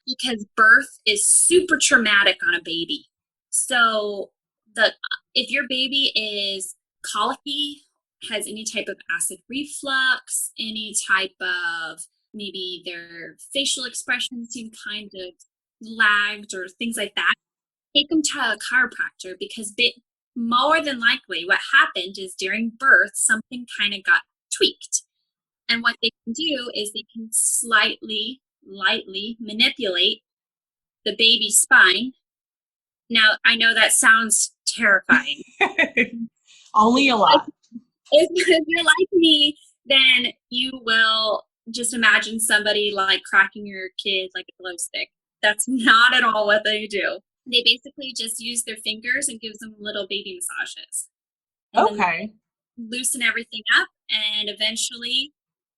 because birth is super traumatic on a baby. So if your baby is colicky, has any type of acid reflux, any type of maybe their facial expressions seem kind of lagged or things like that, take them to a chiropractor because more than likely what happened is during birth, something kind of got tweaked. And what they can do is they can lightly manipulate the baby's spine. Now, I know that sounds terrifying. Only a lot. If you're like me, then you will just imagine somebody like cracking your kid like a glow stick. That's not at all what they do. They basically just use their fingers and gives them little baby massages. and then Okay. loosen everything up, and eventually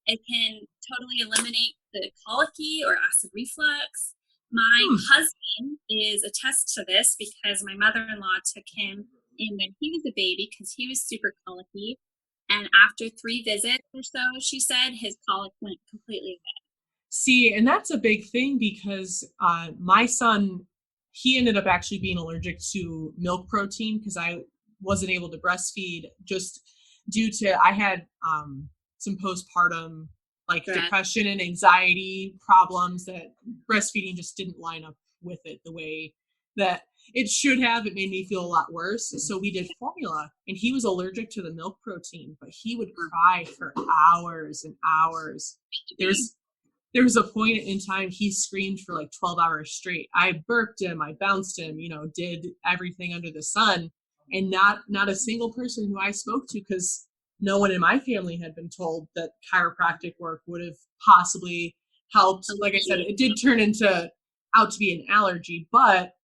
it can totally eliminate the colicky or acid reflux. My husband is a test to this because my mother-in-law took him in when he was a baby because he was super colicky. And after 3 visits or so, she said his colic went completely away. See, and that's a big thing because my son, he ended up actually being allergic to milk protein because I wasn't able to breastfeed just due to I had some postpartum like Correct. depression and anxiety problems that breastfeeding just didn't line up with it the way that it should have. It made me feel a lot worse. So we did formula and he was allergic to the milk protein, but he would cry for hours and hours. There was a point in time he screamed for like 12 hours straight. I burped him, I bounced him, did everything under the sun. And not a single person who I spoke to, because no one in my family had been told that chiropractic work would have possibly helped. Like I said, it did turn out to be an allergy, but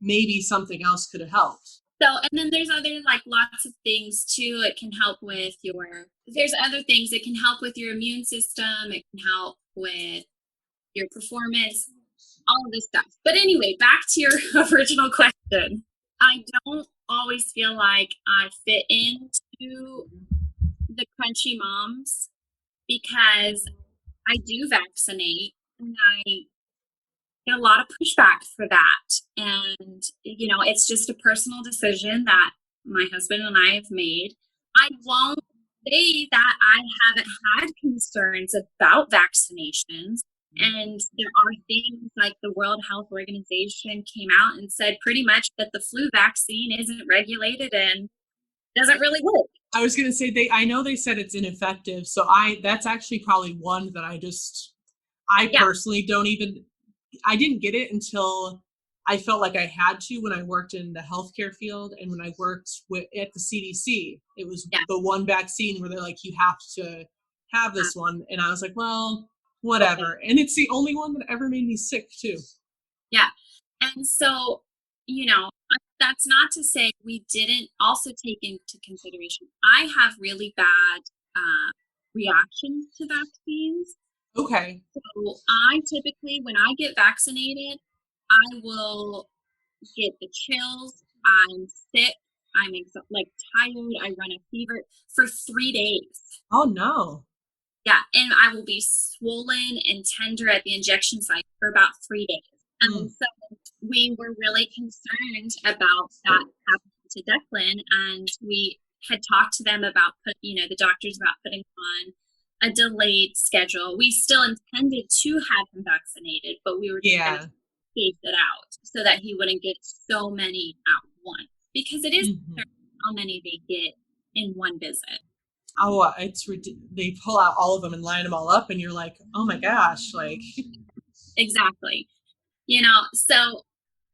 maybe something else could have helped. So, and then there's other like lots of things too. It can help with there's other things. It can help with your immune system. It can help with your performance, all of this stuff. But anyway, back to your original question. I don't always feel like I fit into the crunchy moms because I do vaccinate and I get a lot of pushback for that. And, it's just a personal decision that my husband and I have made. I won't say that I haven't had concerns about vaccinations. And there are things like the World Health Organization came out and said pretty much that the flu vaccine isn't regulated and doesn't really work. I was going to say I know they said it's ineffective. So that's actually probably one that personally I didn't get it until I felt like I had to when I worked in the healthcare field and when I worked at the CDC. It was the one vaccine where they're like, you have to have this one. And I was like, well, whatever. Okay. And it's the only one that ever made me sick too. Yeah. And so, that's not to say we didn't also take into consideration. I have really bad reactions to vaccines. Okay. So I typically, when I get vaccinated, I will get the chills. I'm sick. I'm tired. I run a fever for 3 days. Oh no. Yeah, and I will be swollen and tender at the injection site for about 3 days. And so we were really concerned about that happening to Declan, and we had talked to them about the doctors about putting on a delayed schedule. We still intended to have him vaccinated, but we were just going to space it out so that he wouldn't get so many at once, because it is how many they get in one visit. Oh, they pull out all of them and line them all up, and you're like, oh my gosh, like. Exactly. So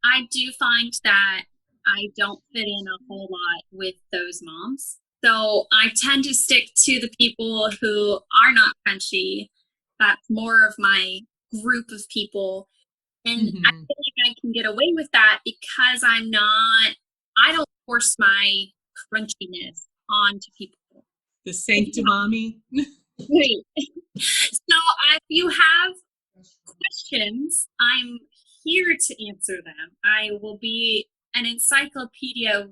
I do find that I don't fit in a whole lot with those moms. So I tend to stick to the people who are not crunchy. That's more of my group of people. And I feel like I can get away with that because I don't force my crunchiness onto people. The sanctimami. Right. So if you have questions, I'm here to answer them. I will be an encyclopedia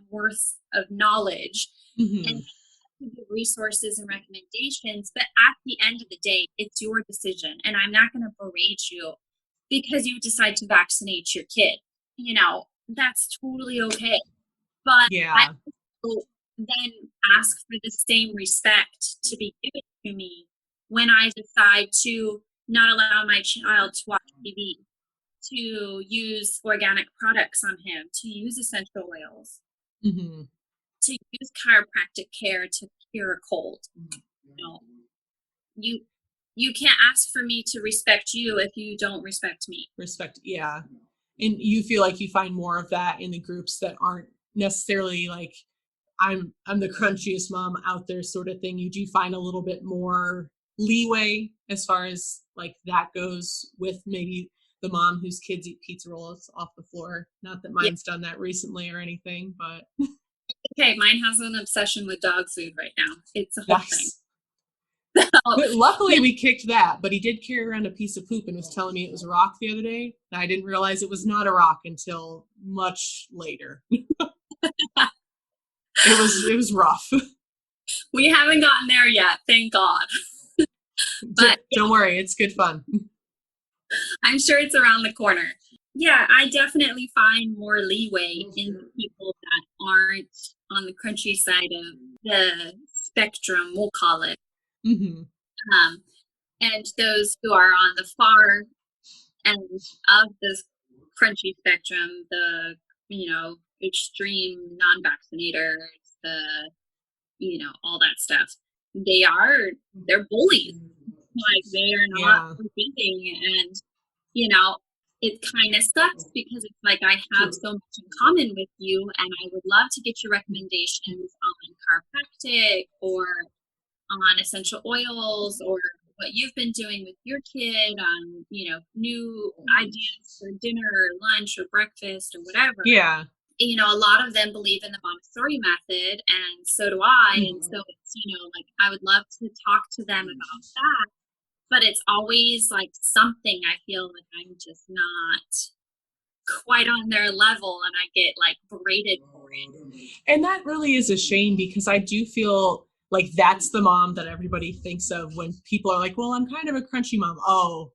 worth of knowledge and give resources and recommendations. But at the end of the day, it's your decision, and I'm not going to berate you because you decide to vaccinate your kid. That's totally okay. But I also then ask for the same respect to be given to me when I decide to not allow my child to watch TV, to use organic products on him, to use essential oils, to use chiropractic care to cure a cold. You can't ask for me to respect you if you don't respect me. Respect, yeah. And you feel like you find more of that in the groups that aren't necessarily like, I'm the crunchiest mom out there sort of thing. You do find a little bit more leeway as far as like that goes with maybe the mom whose kids eat pizza rolls off the floor. Not that mine's done that recently or anything, but. Okay, mine has an obsession with dog food right now. It's a whole thing. Nice. But luckily we kicked that, but he did carry around a piece of poop and was telling me it was a rock the other day. And I didn't realize it was not a rock until much later. It was rough. We haven't gotten there yet, thank God. But don't worry, it's good fun. I'm sure it's around the corner. Yeah, I definitely find more leeway in the people that aren't on the crunchy side of the spectrum, we'll call it. Mm-hmm. And those who are on the far end of the crunchy spectrum, the, extreme non-vaccinators, the, all that stuff, they're bullies. Like, they are not forgiving, and it kind of sucks because it's like I have so much in common with you, and I would love to get your recommendations on chiropractic or on essential oils or what you've been doing with your kid on, new ideas for dinner or lunch or breakfast or whatever. Yeah. A lot of them believe in the Montessori method, and so do I. And so it's, like I would love to talk to them about that. But it's always like something I feel like I'm just not quite on their level, and I get like berated for it. And that really is a shame, because I do feel like that's the mom that everybody thinks of when people are like, well, I'm kind of a crunchy mom. Oh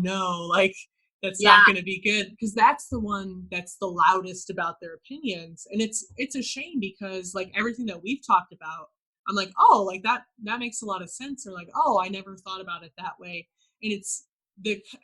no, like that's not going to be good, because that's the one that's the loudest about their opinions. And it's a shame, because like everything that we've talked about, I'm like, oh, like that makes a lot of sense, or like, oh, I never thought about it that way. And it's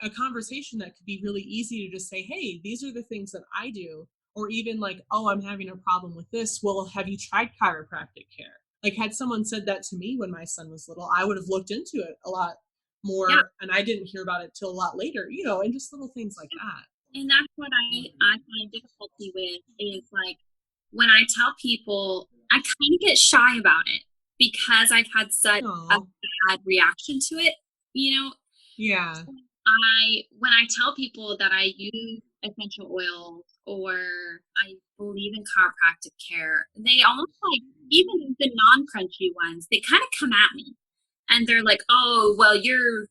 a conversation that could be really easy to just say, hey, these are the things that I do. Or even like, oh, I'm having a problem with this. Well, have you tried chiropractic care? Like, had someone said that to me when my son was little, I would have looked into it a lot more. Yeah. And I didn't hear about it till a lot later, and just little things like that. And that's what I find difficulty with, is like when I tell people, I kind of get shy about it because I've had such a bad reaction to it, Yeah. So when I tell people that I use essential oils or I believe in chiropractic care, they almost like, even the non-crunchy ones, they kind of come at me and they're like, oh, well, you're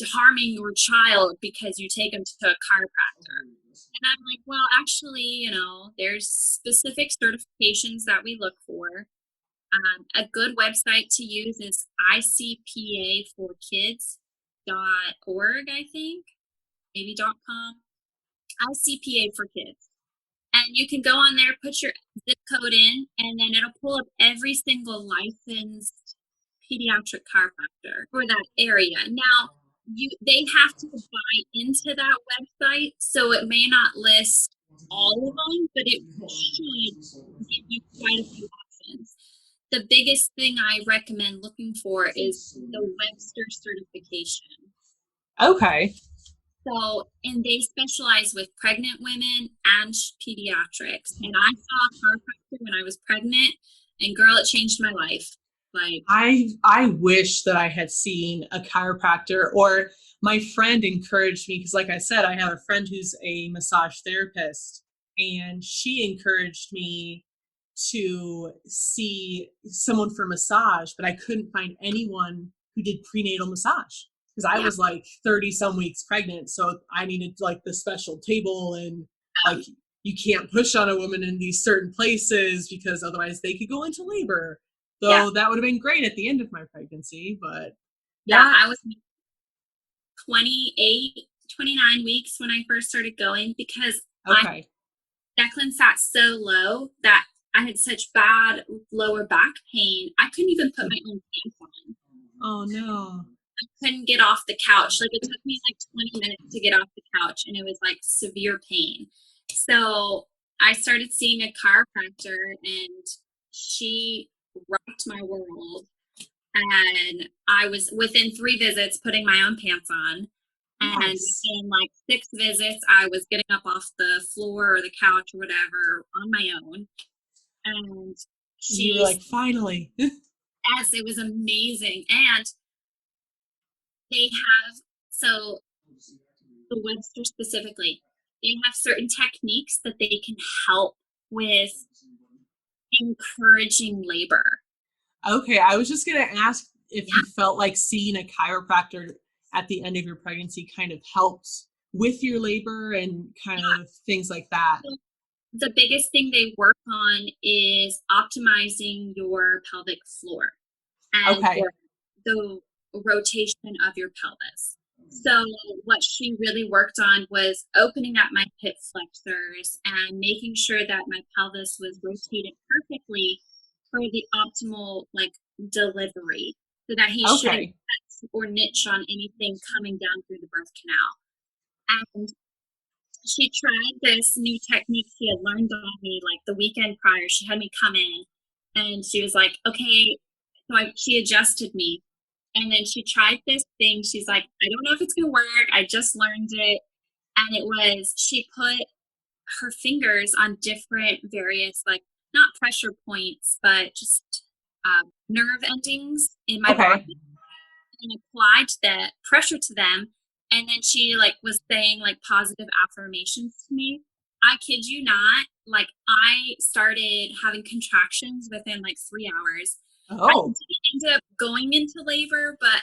harming your child because you take them to a chiropractor. And I'm like, well, actually, there's specific certifications that we look for. A good website to use is icpaforkids.org, I think, maybe .com. ICPA for Kids. And you can go on there, put your zip code in, and then it'll pull up every single licensed pediatric chiropractor for that area. Now, they have to buy into that website, so it may not list all of them, but it should give you quite a few options. The biggest thing I recommend looking for is the Webster certification. Okay. So, and they specialize with pregnant women and pediatrics. And I saw a chiropractor when I was pregnant, and girl, it changed my life. Like, I wish that I had seen a chiropractor, or my friend encouraged me, because like I said, I have a friend who's a massage therapist, and she encouraged me to see someone for massage, but I couldn't find anyone who did prenatal massage, because I was like 30 some weeks pregnant. So I needed like the special table, and like you can't push on a woman in these certain places because otherwise they could go into labor. Though that would have been great at the end of my pregnancy, but I was 28, 29 weeks when I first started going, because Declan sat so low that I had such bad lower back pain. I couldn't even put my own pants on. Oh no. I couldn't get off the couch. Like, it took me like 20 minutes to get off the couch, and it was like severe pain. So I started seeing a chiropractor, and she rocked my world. And I was, within 3 visits, putting my own pants on. And in like 6 visits, I was getting up off the floor or the couch or whatever on my own. And you were like, finally. Yes, it was amazing. And they have, so the Webster specifically, they have certain techniques that they can help with encouraging labor. Okay, I was just going to ask if you felt like seeing a chiropractor at the end of your pregnancy kind of helped with your labor and kind of things like that. The biggest thing they work on is optimizing your pelvic floor and the rotation of your pelvis. So what she really worked on was opening up my hip flexors and making sure that my pelvis was rotated perfectly for the optimal delivery, so that he shouldn't touch or niche on anything coming down through the birth canal. And she tried this new technique she had learned on me the weekend prior. She had me come in and she was like, okay, so she adjusted me. And then she tried this thing. She's like, I don't know if it's going to work. I just learned it. And it was, she put her fingers on different various, not pressure points, but just nerve endings in my body, and applied that pressure to them. And then she was saying positive affirmations to me. I kid you not. I started having contractions within 3 hours. Oh. I didn't end up going into labor, but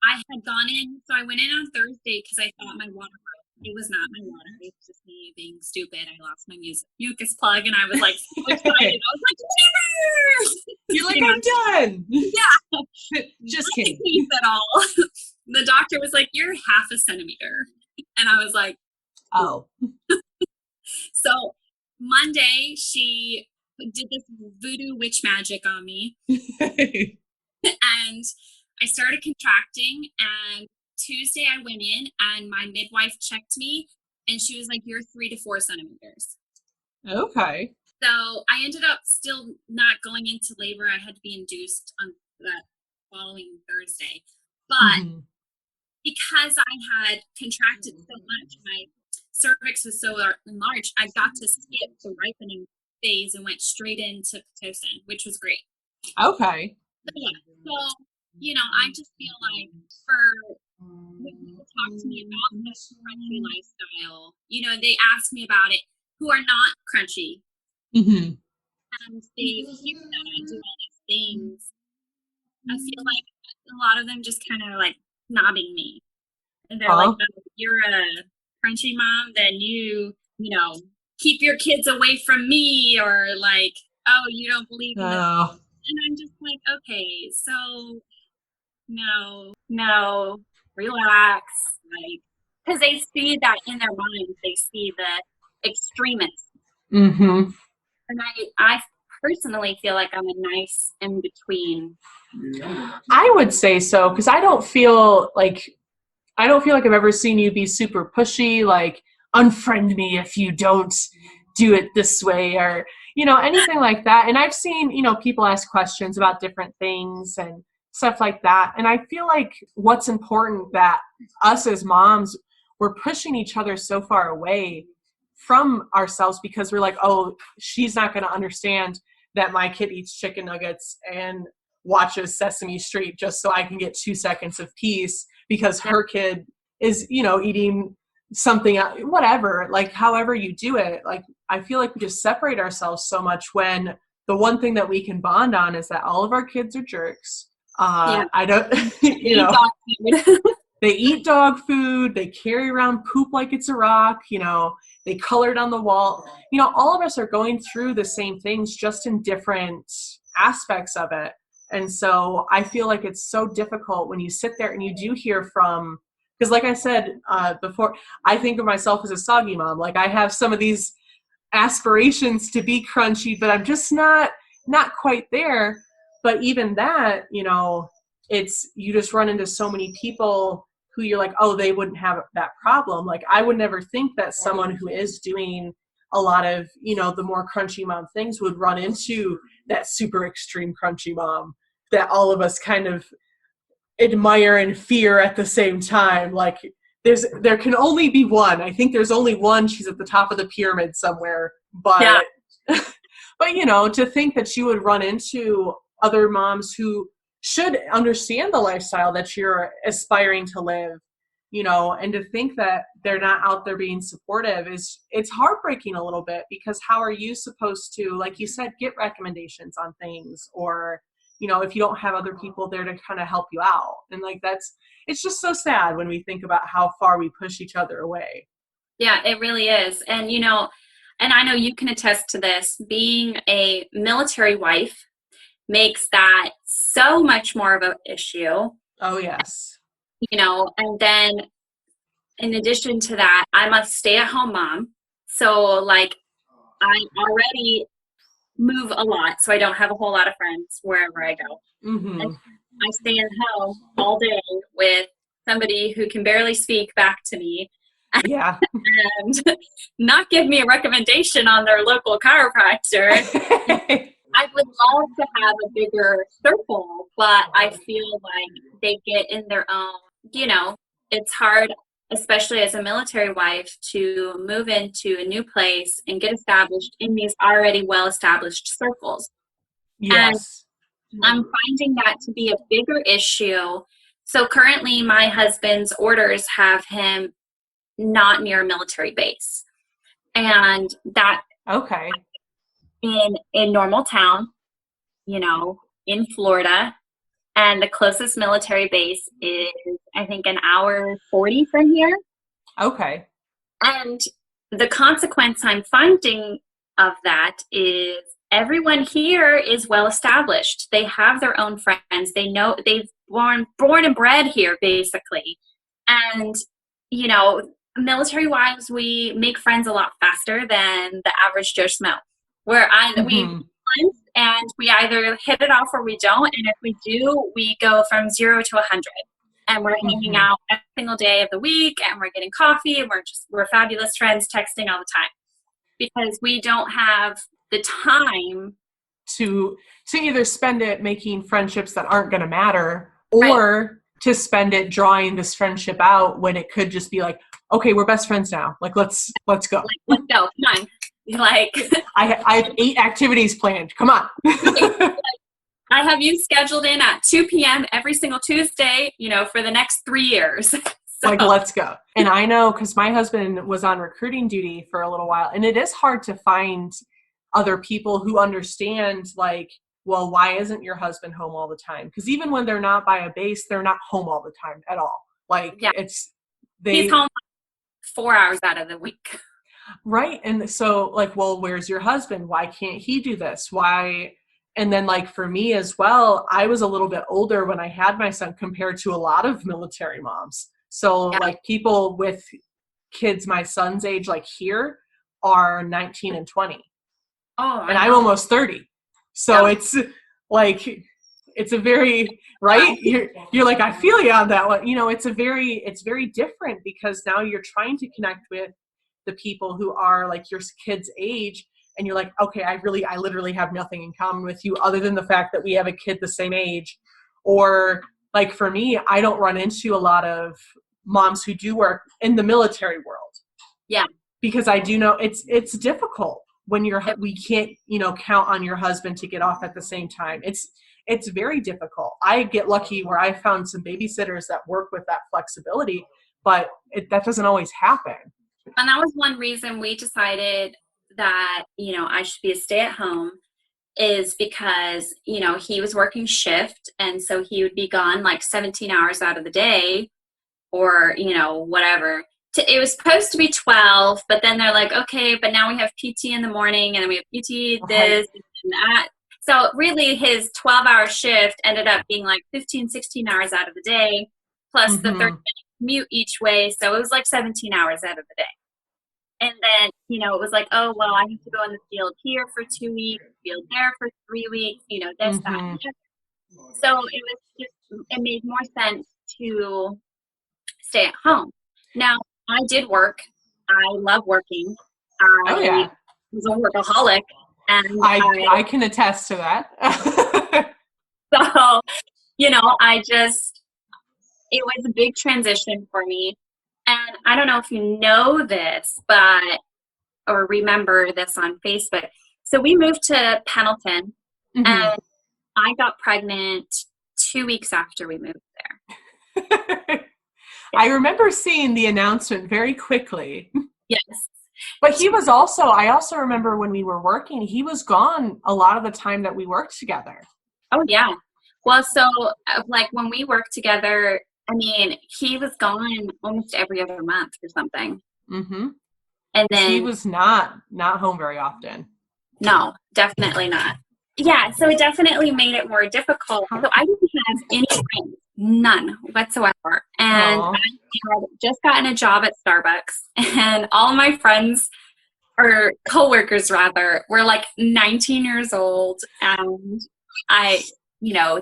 I had gone in. So I went in on Thursday because I thought my water broke. It was not my water. It was just me being stupid. I lost my mucus plug, and I was so excited. I was like, labor! You're like, I'm done. Yeah. Just kidding. At all. The doctor was like, you're half a centimeter. And I was like, oh. So Monday, she did this voodoo witch magic on me. And I started contracting, and Tuesday I went in and my midwife checked me and she was like, you're 3 to 4 centimeters. Okay. So I ended up still not going into labor. I had to be induced on that following Thursday. But because I had contracted so much, my cervix was so enlarged, I got to skip the ripening phase and went straight into Pitocin, which was great. Okay. So, so, I just feel like when people talk to me about this crunchy lifestyle, they ask me about it who are not crunchy. Mm-hmm. And they hear that I do all these things. I feel like a lot of them just kind of nodding me. And they're like, oh, you're a crunchy mom, then you keep your kids away from me, or oh, you don't believe in this. And I'm just like, okay, so no, relax. Because they see that in their minds, they see the extremists. Mm-hmm. And I personally feel like I'm a nice in between. I would say so, because I don't feel like I've ever seen you be super pushy, unfriend me if you don't do it this way, or anything like that. And I've seen people ask questions about different things and stuff like that. And I feel like what's important, that us as moms, we're pushing each other so far away from ourselves, because we're like, oh, she's not going to understand that my kid eats chicken nuggets and watches Sesame Street just so I can get 2 seconds of peace, because her kid is, eating something, whatever, however you do it. I feel like we just separate ourselves so much, when the one thing that we can bond on is that all of our kids are jerks. I don't, they eat dog food. They carry around poop like it's a rock. They colored on the wall. All of us are going through the same things, just in different aspects of it. And so I feel like it's so difficult when you sit there and you do hear from, because like I said before, I think of myself as a soggy mom. I have some of these aspirations to be crunchy, but I'm just not quite there. But even that, it's, you just run into so many people who you're like, oh, they wouldn't have that problem. I would never think that someone who is doing a lot of, the more crunchy mom things would run into that super extreme crunchy mom that all of us kind of admire and fear at the same time. There can only be one. I think there's only one. She's at the top of the pyramid somewhere. But, but to think that you would run into other moms who should understand the lifestyle that you're aspiring to live, and to think that they're not out there being supportive it's heartbreaking a little bit, because how are you supposed to, like you said, get recommendations on things, or, if you don't have other people there to kind of help you out. And like, it's just so sad when we think about how far we push each other away. Yeah, it really is. And, and I know you can attest to this, being a military wife makes that so much more of an issue. Oh, yes. And then in addition to that, I'm a stay-at-home mom. So, like, I already move a lot, so I don't have a whole lot of friends wherever I go. Mm-hmm. And I stay at home all day with somebody who can barely speak back to me. Yeah. And not give me a recommendation on their local chiropractor. I would love to have a bigger circle, but I feel like they get in their own, it's hard, especially as a military wife, to move into a new place and get established in these already well-established circles. Yes. And I'm finding that to be a bigger issue. So currently my husband's orders have him not near a military base. And that okay. in normal town, in Florida, and the closest military base is, I think, an hour 40 from here. Okay. And the consequence I'm finding of that is everyone here is well established. They have their own friends. They know they've born and bred here, basically. And, military wives, we make friends a lot faster than the average Joe Schmo. Where we friends, and we either hit it off or we don't. And if we do, we go from 0 to 100. And we're hanging out every single day of the week, and we're getting coffee, and we're fabulous friends, texting all the time, because we don't have the time to either spend it making friendships that aren't going to matter, or to spend it drawing this friendship out when it could just be like, okay, we're best friends now. Like, let's go. Let's go. Come on. Like, I have 8 activities planned. Come on. I have you scheduled in at 2 p.m. every single Tuesday, for the next 3 years. So. Like, let's go. And I know, because my husband was on recruiting duty for a little while, and it is hard to find other people who understand, like, well, why isn't your husband home all the time? Because even when they're not by a base, they're not home all the time at all. Like, he's home 4 hours out of the week. Right. And so, like, well, where's your husband? Why can't he do this? Why? And then, like, for me as well, I was a little bit older when I had my son compared to a lot of military moms. So, like, people with kids my son's age, like here, are 19 and 20. Oh, and I'm almost 30. So it's like, it's a very, right? You're like, I feel you on that one. It's very different, because now you're trying to connect with the people who are like your kid's age, and you're like, okay, I literally have nothing in common with you other than the fact that we have a kid the same age. Or like, for me, I don't run into a lot of moms who do work in the military world. Yeah. Because I do know it's difficult when we can't, count on your husband to get off at the same time. It's very difficult. I get lucky where I found some babysitters that work with that flexibility, but that doesn't always happen. And that was one reason we decided that, I should be a stay-at-home, is because, he was working shift. And so he would be gone like 17 hours out of the day, or, whatever. It was supposed to be 12, but then they're like, okay, but now we have PT in the morning, and then we have PT this and that. So really his 12-hour shift ended up being like 15, 16 hours out of the day, plus the 30-minute commute each way. So it was like 17 hours out of the day. And then, it was like, oh, well, I have to go in the field here for 2 weeks, field there for 3 weeks, this, that, and that. So it made more sense to stay at home. Now, I did work. I love working. I was a workaholic. And I can attest to that. So, it was a big transition for me. And I don't know if you know this, or remember this on Facebook. So we moved to Pendleton, and I got pregnant 2 weeks after we moved there. I remember seeing the announcement very quickly. Yes. But I also remember when we were working, he was gone a lot of the time that we worked together. Oh, yeah. Well, so like when we worked together, I mean, he was gone almost every other month or something. Mm-hmm. And then he was not home very often. No, definitely not. Yeah, so it definitely made it more difficult. So I didn't have any friends, none whatsoever. And Aww. I had just gotten a job at Starbucks, and all of my friends, or coworkers rather, were like 19 years old. And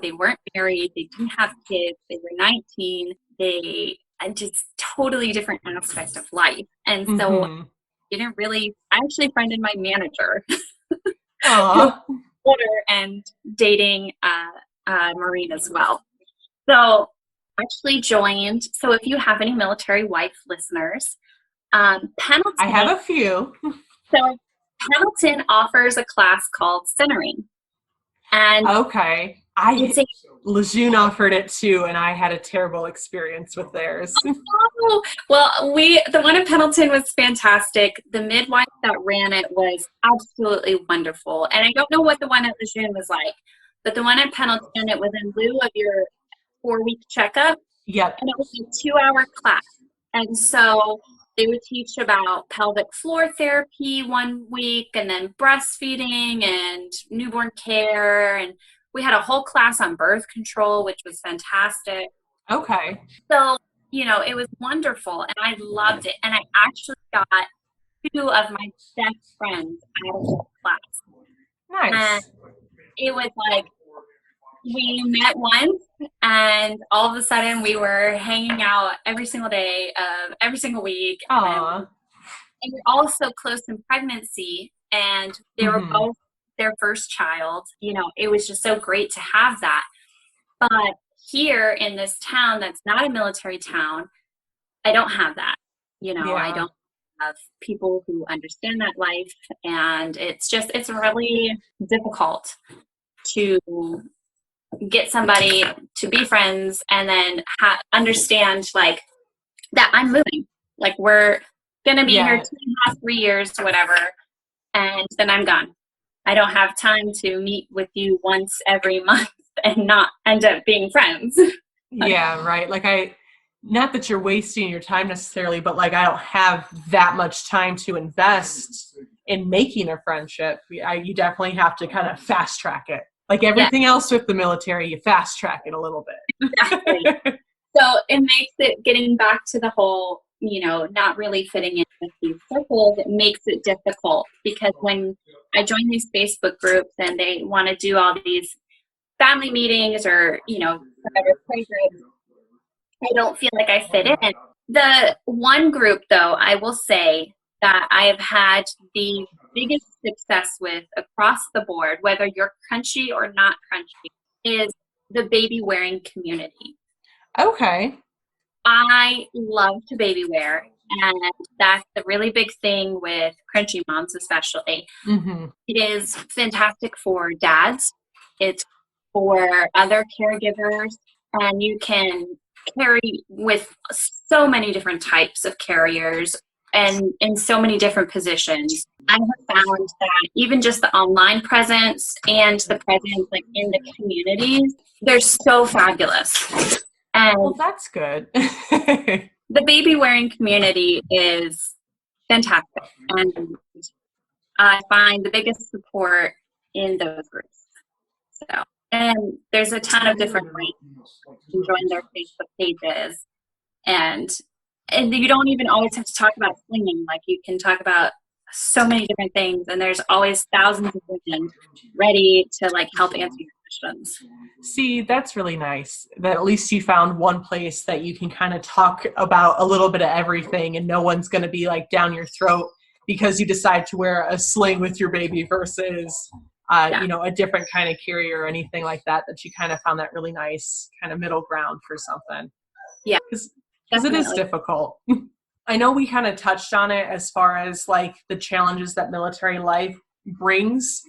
they weren't married, they didn't have kids, they were 19, they just totally different aspects of life. And so I actually friended my manager. And dating Marine as well. So actually joined. So if you have any military wife listeners, Pendleton. I have a few. So Pendleton offers a class called Centering. And okay. Lejeune offered it too, and I had a terrible experience with theirs. Oh, well, the one in Pendleton was fantastic. The midwife that ran it was absolutely wonderful. And I don't know what the one at Lejeune was like, but the one at Pendleton, it was in lieu of your 4-week checkup. Yep. And it was a 2-hour class. And so they would teach about pelvic floor therapy 1 week, and then breastfeeding and newborn care. And we had a whole class on birth control, which was fantastic. Okay. So, it was wonderful, and I loved it. And I actually got 2 of my best friends out of the class. Nice. And it was like we met once, and all of a sudden we were hanging out every single day of every single week. Aww. And we're all so close in pregnancy, and they were both their first child. It was just so great to have that. But here in this town that's not a military town, I don't have that. I don't have people who understand that life, and it's really difficult to get somebody to be friends and then understand like that I'm moving. Like we're going to be here 2.5, 3 years, whatever, and then I'm gone. I don't have time to meet with you once every month and not end up being friends. Yeah, right. Like not that you're wasting your time necessarily, but like I don't have that much time to invest in making a friendship. You definitely have to kind of fast track it. Like everything else with the military, you fast track it a little bit. Exactly. So it makes it, getting back to the whole, not really fitting in with these circles, it makes it difficult, because when I join these Facebook groups and they want to do all these family meetings or, whatever play groups, I don't feel like I fit in. The one group, though, I will say that I have had the biggest success with across the board, whether you're crunchy or not crunchy, is the baby wearing community. Okay. I love to baby wear, and that's a really big thing with crunchy moms especially. Mm-hmm. It is fantastic for dads. It's for other caregivers, and you can carry with so many different types of carriers and in so many different positions. I have found that even just the online presence and the presence like in the communities, they're so fabulous. And well, that's good. the baby wearing community is fantastic. And I find the biggest support in those groups. So, and there's a ton of different ways to join their Facebook pages. And you don't even always have to talk about slinging. Like you can talk about so many different things, and there's always thousands of women ready to like help answer your questions. See, that's really nice that at least you found one place that you can kind of talk about a little bit of everything, and no one's going to be like down your throat because you decide to wear a sling with your baby versus a different kind of carrier or anything like that you kind of found that really nice kind of middle ground for something. Yeah, because it is difficult. I know we kind of touched on it as far as like the challenges that military life brings.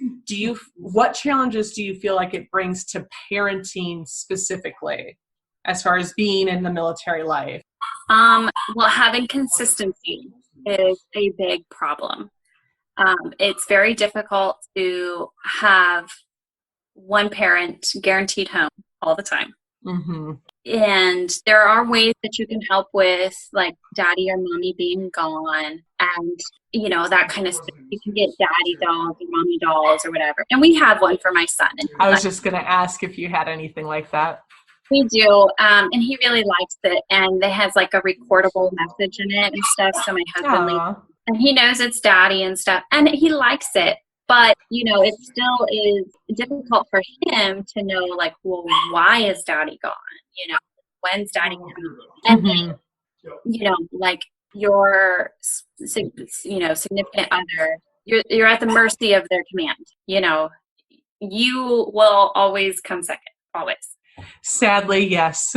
What challenges do you feel like it brings to parenting specifically as far as being in the military life? Well, having consistency is a big problem. It's very difficult to have one parent guaranteed home all the time. Mm-hmm. And there are ways that you can help with like daddy or mommy being gone and, that kind of stuff. You can get daddy dolls or mommy dolls or whatever. And we have one for my son. And I was just going to ask if you had anything like that. we do. And he really likes it. And it has like a recordable message in it and stuff. So my husband and he knows it's daddy and stuff. And he likes it. But, it still is difficult for him to know, like, well, why is daddy gone? When's daddy coming? And then, like your, significant other, you're at the mercy of their command. You will always come second, always. Sadly, yes.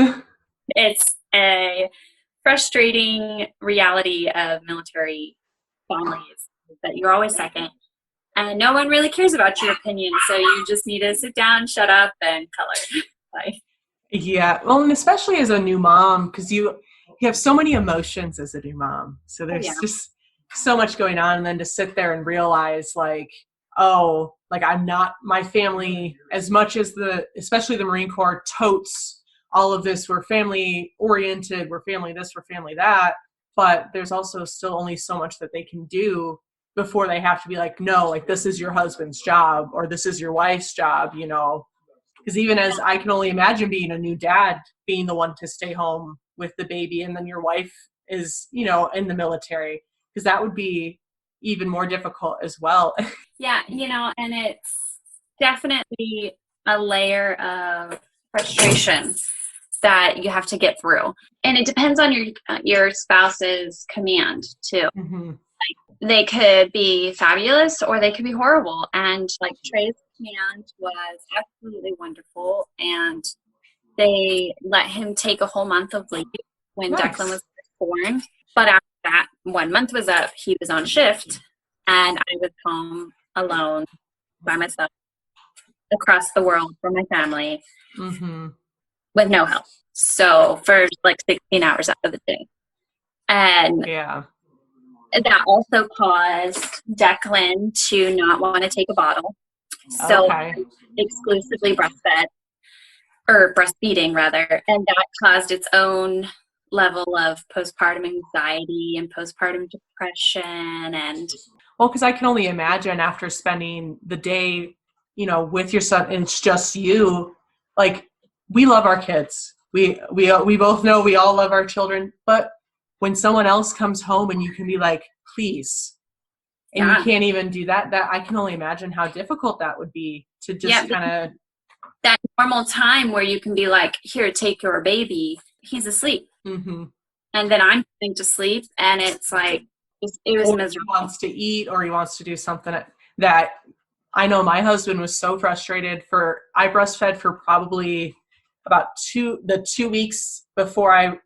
It's a frustrating reality of military families that you're always second. And no one really cares about your opinion, so you just need to sit down, shut up, and color. Yeah, well, and especially as a new mom, because you have so many emotions as a new mom. So there's just so much going on, and then to sit there and realize, like, oh, like I'm not my family as much as especially the Marine Corps totes all of this. We're family oriented. We're family this. We're family that. But there's also still only so much that they can do before they have to be like, no, like this is your husband's job or this is your wife's job, because even as I can only imagine being a new dad, being the one to stay home with the baby, and then your wife is, in the military, because that would be even more difficult as well. Yeah, and it's definitely a layer of frustration that you have to get through. And it depends on your spouse's command too. Mm-hmm. They could be fabulous or they could be horrible. And like Trey's command was absolutely wonderful. And they let him take a whole month of leave when Declan was born. But after that 1 month was up, he was on shift and I was home alone by myself across the world from my family with no help. So for like 16 hours out of the day. And that also caused Declan to not want to take a bottle. So exclusively breastfeeding rather. And that caused its own level of postpartum anxiety and postpartum depression. And because I can only imagine after spending the day, with your son, and it's just you, like we love our kids. We both know we all love our children, but when someone else comes home and you can be like, please, and you can't even do that I can only imagine how difficult that would be to just kind of that normal time where you can be like, here, take your baby. He's asleep. Mm-hmm. And then I'm going to sleep and it's like, it was miserable. He wants to eat or he wants to do something that I know my husband was so frustrated I breastfed for probably about 2 weeks before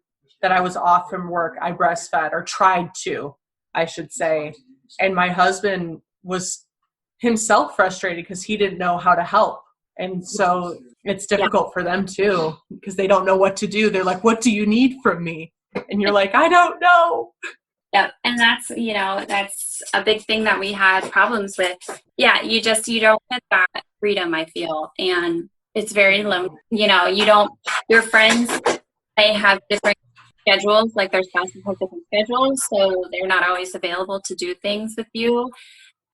that I was off from work. I breastfed, or tried to, I should say. And my husband was himself frustrated because he didn't know how to help. And so it's difficult for them too, because they don't know what to do. They're like, what do you need from me? And you're like, I don't know. Yeah. And that's a big thing that we had problems with. Yeah. You don't get that freedom, I feel. And it's very lonely. Your friends, they have different schedules, like their spouses have different schedules, so they're not always available to do things with you,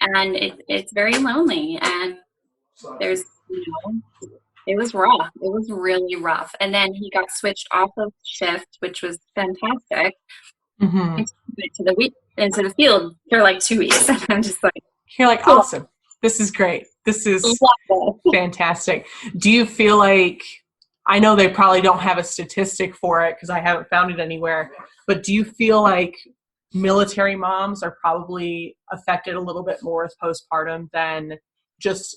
and it's very lonely. And there's it was rough. It was really rough. And then he got switched off of shift, which was fantastic, into the field for like 2 weeks. And I'm just like, you're like, awesome, this is great, this is fantastic. Do you feel like, I know they probably don't have a statistic for it because I haven't found it anywhere, but do you feel like military moms are probably affected a little bit more with postpartum than just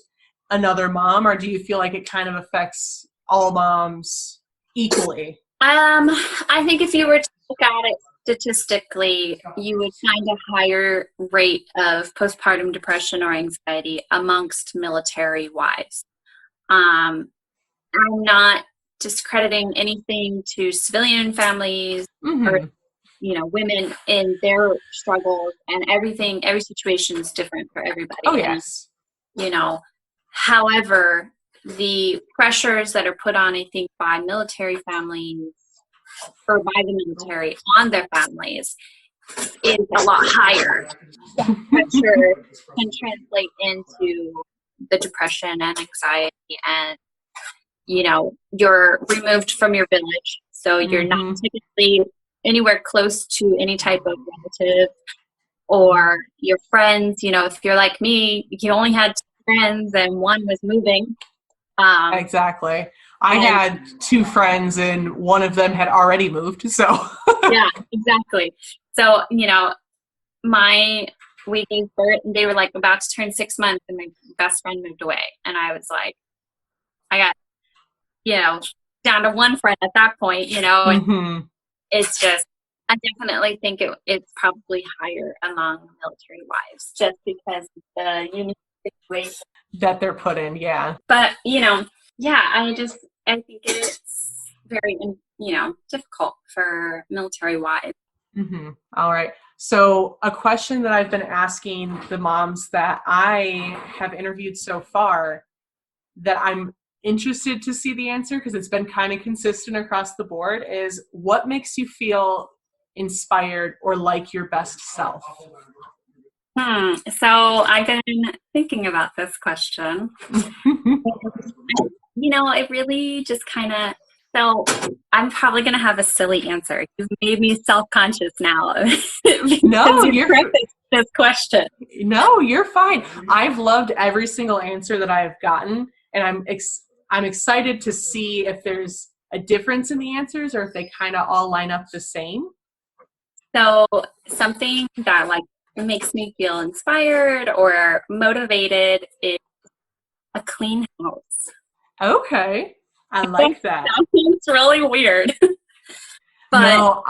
another mom, or do you feel like it kind of affects all moms equally? I think if you were to look at it statistically, you would find a higher rate of postpartum depression or anxiety amongst military wives. I'm not discrediting anything to civilian families or, Mm-hmm. women in their struggles, and every situation is different for everybody. Oh, yes. And, however, the pressures that are put on, I think, by military families or by the military on their families is a lot higher. That pressure can translate into the depression and anxiety, and you're removed from your village, so you're not typically anywhere close to any type of relative or your friends. If you're like me, you only had 2 friends and one was moving. Exactly. I had 2 friends and one of them had already moved, so. Yeah, exactly. So, we gave birth, and they were like about to turn 6 months, and my best friend moved away. And I was like, I got, down to 1 friend at that point, and it's just, I definitely think it's probably higher among military wives, just because of the unique situation that they're put in, yeah. But, I think it's very, difficult for military wives. All right. So a question that I've been asking the moms that I have interviewed so far that I'm interested to see the answer, because it's been kind of consistent across the board, is what makes you feel inspired or like your best self? So I've been thinking about this question. It really just kind of, so I'm probably going to have a silly answer. You've made me self-conscious now. No, you're this question. No, you're fine. I've loved every single answer that I've gotten, and I'm excited to see if there's a difference in the answers or if they kind of all line up the same. So something that makes me feel inspired or motivated is a clean house. Okay. I like that. That seems really weird. But no,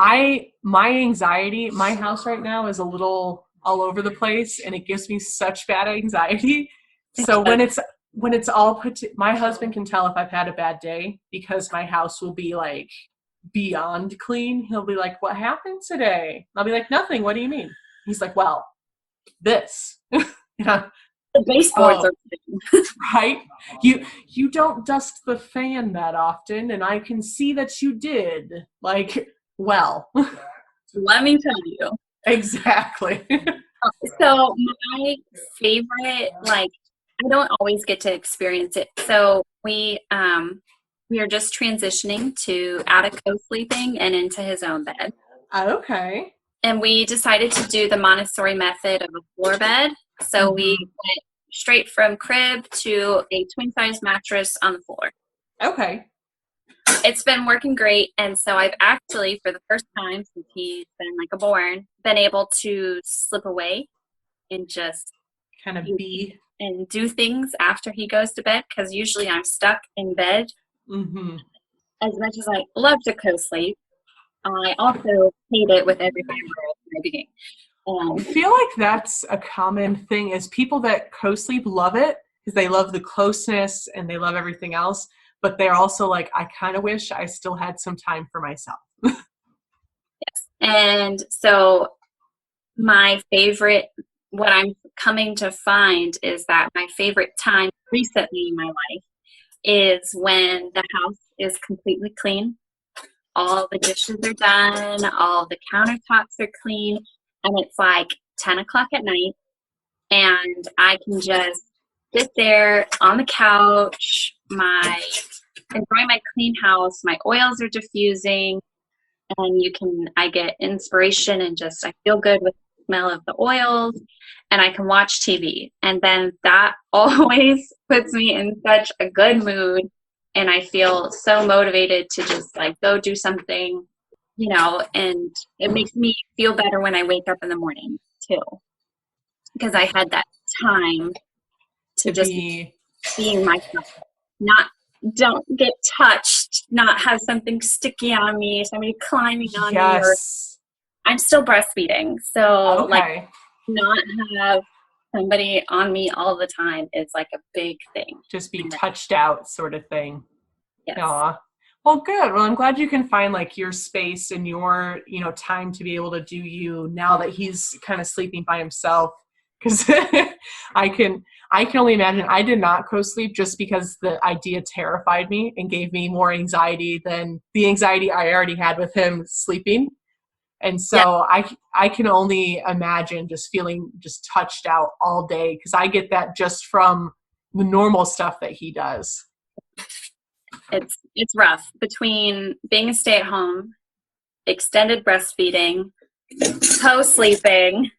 my anxiety, my house right now is a little all over the place, and it gives me such bad anxiety. So when it's all my husband can tell if I've had a bad day, because my house will be like beyond clean. He'll be like, "What happened today?" I'll be like, "Nothing. What do you mean?" He's like, "Well, this." Yeah. The baseboards are clean. Right? You don't dust the fan that often, and I can see that you did. Well. Let me tell you. Exactly. So my favorite, I don't always get to experience it. So we are just transitioning to out of co-sleeping and into his own bed. Okay. And we decided to do the Montessori method of a floor bed. So we went straight from crib to a twin size mattress on the floor. Okay. It's been working great. And so I've actually, for the first time since he's been been able to slip away and just kind of be and do things after he goes to bed, because usually I'm stuck in bed. As much as I love to co-sleep, I also hate it with every fiber of my being. I feel like that's a common thing, is people that co-sleep love it because they love the closeness and they love everything else, but they're also like, I kind of wish I still had some time for myself. Yes. And so what I'm coming to find is that my favorite time recently in my life is when the house is completely clean. All the dishes are done, all the countertops are clean, and it's 10 o'clock at night, and I can just sit there on the couch, enjoy my clean house, my oils are diffusing, and I get inspiration and just I feel good with the smell of the oils, and I can watch TV. And then that always puts me in such a good mood, and I feel so motivated to just go do something, and it makes me feel better when I wake up in the morning too, because I had that time to just be myself, don't get touched, not have something sticky on me, somebody climbing on me. Or I'm still breastfeeding, so not have somebody on me all the time is a big thing. Just be touched out sort of thing. Yes. Aww. Well, good. Well, I'm glad you can find like your space and your, time to be able to do you now that he's kind of sleeping by himself. Because I can only imagine I did not co-sleep just because the idea terrified me and gave me more anxiety than the anxiety I already had with him sleeping. And Yeah, so I can only imagine just feeling just touched out all day because I get that just from the normal stuff that he does. it's rough between being a stay-at-home, extended breastfeeding, co-sleeping.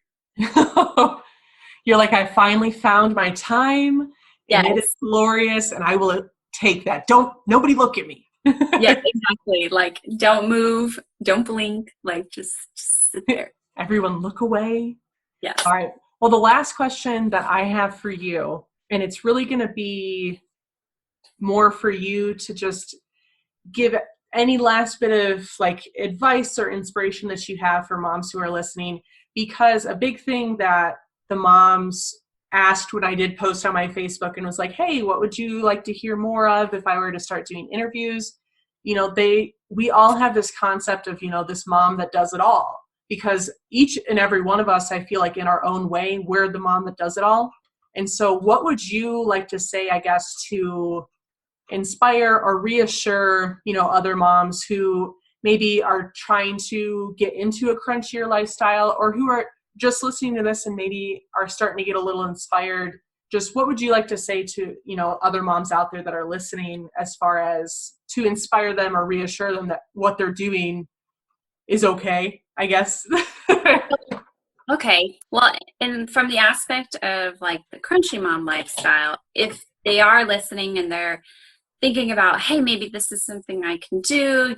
You're like, I finally found my time and it is Yes. glorious and I will take that. Nobody look at me. Yes, exactly. Like, don't move, don't blink, like just sit there. Everyone look away. Yes. All right. Well, the last question that I have for you, and it's really going to be more for you to just give any last bit of like advice or inspiration that you have for moms who are listening, because a big thing that the moms asked when I did post on my Facebook and was like, hey, what would you like to hear more of if I were to start doing interviews? We all have this concept of, this mom that does it all, because each and every one of us, I feel like in our own way, we're the mom that does it all. And so what would you like to say, I guess, to inspire or reassure, other moms who maybe are trying to get into a crunchier lifestyle or who are just listening to this and maybe are starting to get a little inspired? Just what would you like to say to, other moms out there that are listening as far as to inspire them or reassure them that what they're doing is okay, I guess? Okay. Well, and from the aspect of like the crunchy mom lifestyle, if they are listening and they're thinking about, hey, maybe this is something I can do,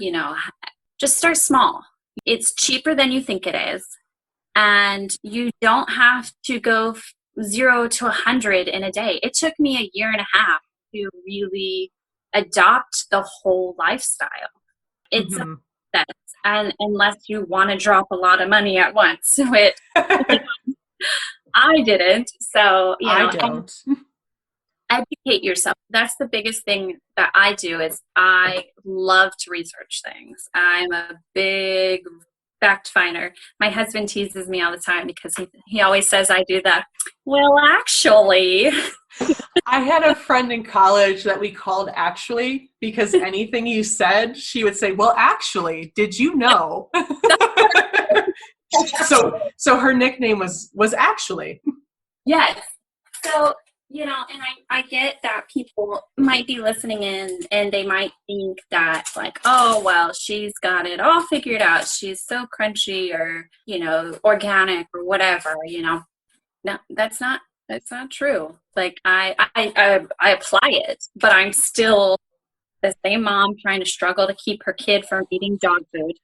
just start small. It's cheaper than you think it is. And you don't have to go 0 to 100 in a day. It took me a year and a half to really adopt the whole lifestyle. It's a Mm-hmm. process, and unless you want to drop a lot of money at once, which I didn't. So, I don't. educate yourself. That's the biggest thing that I do is I love to research things. I'm a big fact finder. My husband teases me all the time because he always says I do that. Well, actually, I had a friend in college that we called actually because anything you said, she would say, well, actually, did you know? So her nickname was actually. yes. So, and I get that people might be listening in and they might think that like, oh, well, she's got it all figured out. She's so crunchy or, organic or whatever, No, that's not true. Like I apply it, but I'm still the same mom trying to struggle to keep her kid from eating dog food.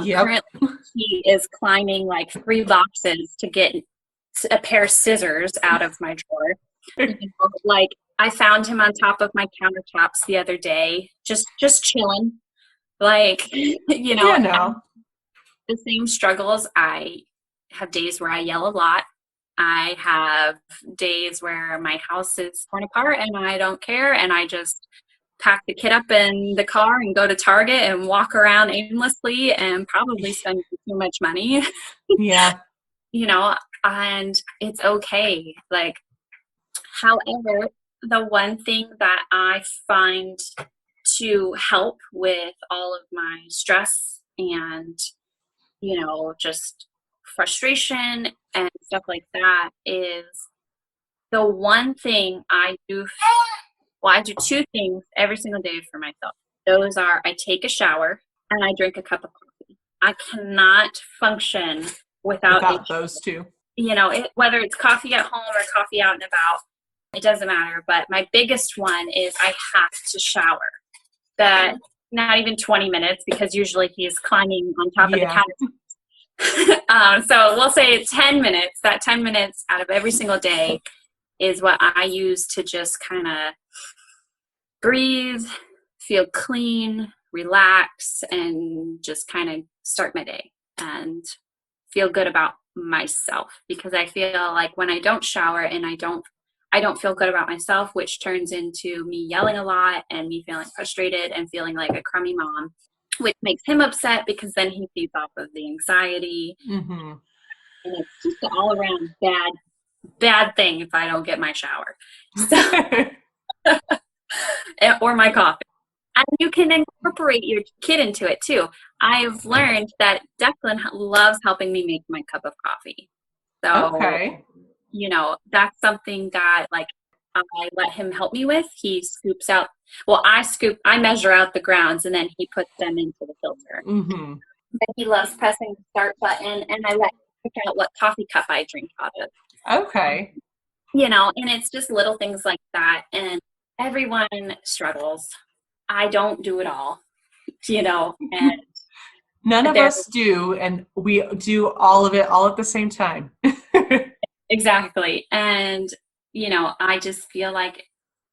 Yep. Currently, he is climbing like 3 boxes to get a pair of scissors out of my drawer. Like I found him on top of my countertops the other day, just chilling. Like Yeah, no. the same struggles. I have days where I yell a lot. I have days where my house is torn apart and I don't care and I just pack the kid up in the car and go to Target and walk around aimlessly and probably spend too much money, Yeah. and it's okay. Like, however, the one thing that I find to help with all of my stress and, just frustration and stuff like that is the one thing I do. Well, I do 2 things every single day for myself. Those are I take a shower and I drink a cup of coffee. I cannot function without Those two. whether it's coffee at home or coffee out and about, it doesn't matter. But my biggest one is I have to shower. That not even 20 minutes because usually he's climbing on top of the counter. So we'll say 10 minutes. That 10 minutes out of every single day is what I use to just kind of breathe, feel clean, relax, and just kind of start my day and feel good about myself. Because I feel like when I don't shower and I I don't feel good about myself, which turns into me yelling a lot and me feeling frustrated and feeling like a crummy mom, which makes him upset because then he feeds off of the anxiety. Mm-hmm. And it's just an all around bad thing if I don't get my shower. So, or my coffee. And you can incorporate your kid into it too. I've learned that Declan loves helping me make my cup of coffee. So, Okay. you know, that's something that like I let him help me with. He scoops out, well, I measure out the grounds and then he puts them into the filter. Mm-hmm. But he loves pressing the start button and I let him pick out what coffee cup I drink out of. Okay. You know, and it's just little things like that. And everyone struggles. I don't do it all, you know, and None of us do, and we do all of it all at the same time. Exactly. And, you know, I just feel like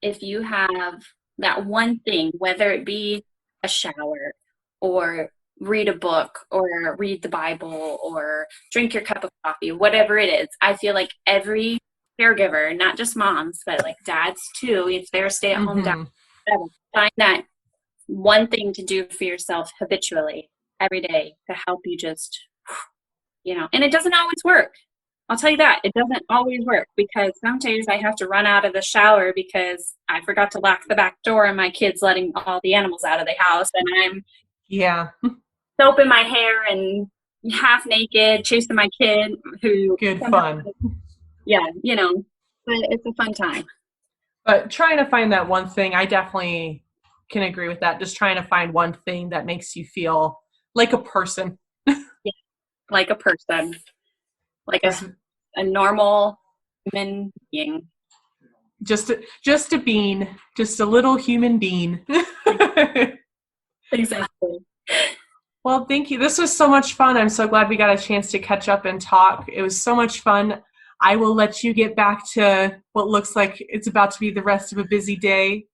if you have that one thing, whether it be a shower or read a book or read the Bible or drink your cup of coffee, whatever it is, I feel like every caregiver, not just moms, but like dads too, if they're stay-at-home dad, find that one thing to do for yourself habitually every day to help you just, you know, and it doesn't always work. I'll tell you that. It doesn't always work because some days I have to run out of the shower because I forgot to lock the back door and my kid's letting all the animals out of the house and I'm soap in my hair and half naked chasing my kid who good fun. Yeah, you know, but it's a fun time. But trying to find that one thing, I definitely can agree with that. Just trying to find one thing that makes you feel like a person. Yeah, like a person. Like a normal human being. Just a bean. Just a little human being. Exactly. Well, thank you. This was so much fun. I'm so glad we got a chance to catch up and talk. It was so much fun. I will let you get back to what looks like it's about to be the rest of a busy day.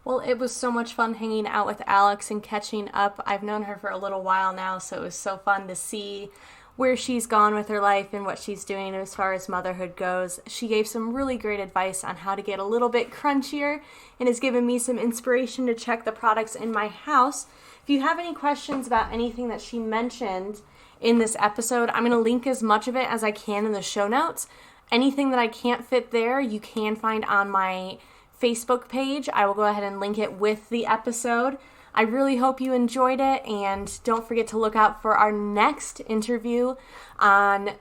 Well, it was so much fun hanging out with Alex and catching up. I've known her for a little while now, so it was so fun to see where she's gone with her life and what she's doing as far as motherhood goes. She gave some really great advice on how to get a little bit crunchier and has given me some inspiration to check the products in my house. If you have any questions about anything that she mentioned in this episode, I'm going to link as much of it as I can in the show notes. Anything that I can't fit there, you can find on my Facebook page. I will go ahead and link it with the episode. I really hope you enjoyed it, and don't forget to look out for our next interview on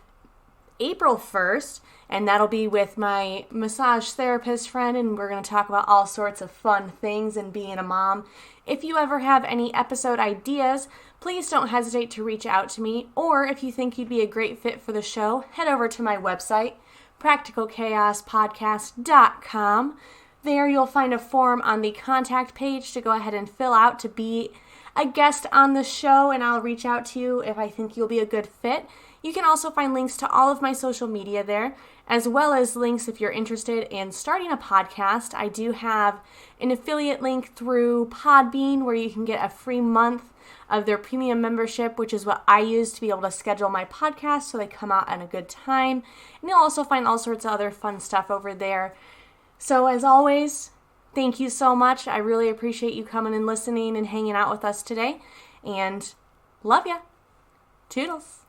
April 1st, and that'll be with my massage therapist friend, and we're going to talk about all sorts of fun things and being a mom. If you ever have any episode ideas, please don't hesitate to reach out to me, or if you think you'd be a great fit for the show, head over to my website, practicalchaospodcast.com. There you'll find a form on the contact page to go ahead and fill out to be a guest on the show, and I'll reach out to you if I think you'll be a good fit. You can also find links to all of my social media there, as well as links if you're interested in starting a podcast. I do have an affiliate link through Podbean where you can get a free month of their premium membership, which is what I use to be able to schedule my podcast so they come out at a good time. And you'll also find all sorts of other fun stuff over there. So as always, thank you so much. I really appreciate you coming and listening and hanging out with us today. And love ya. Toodles.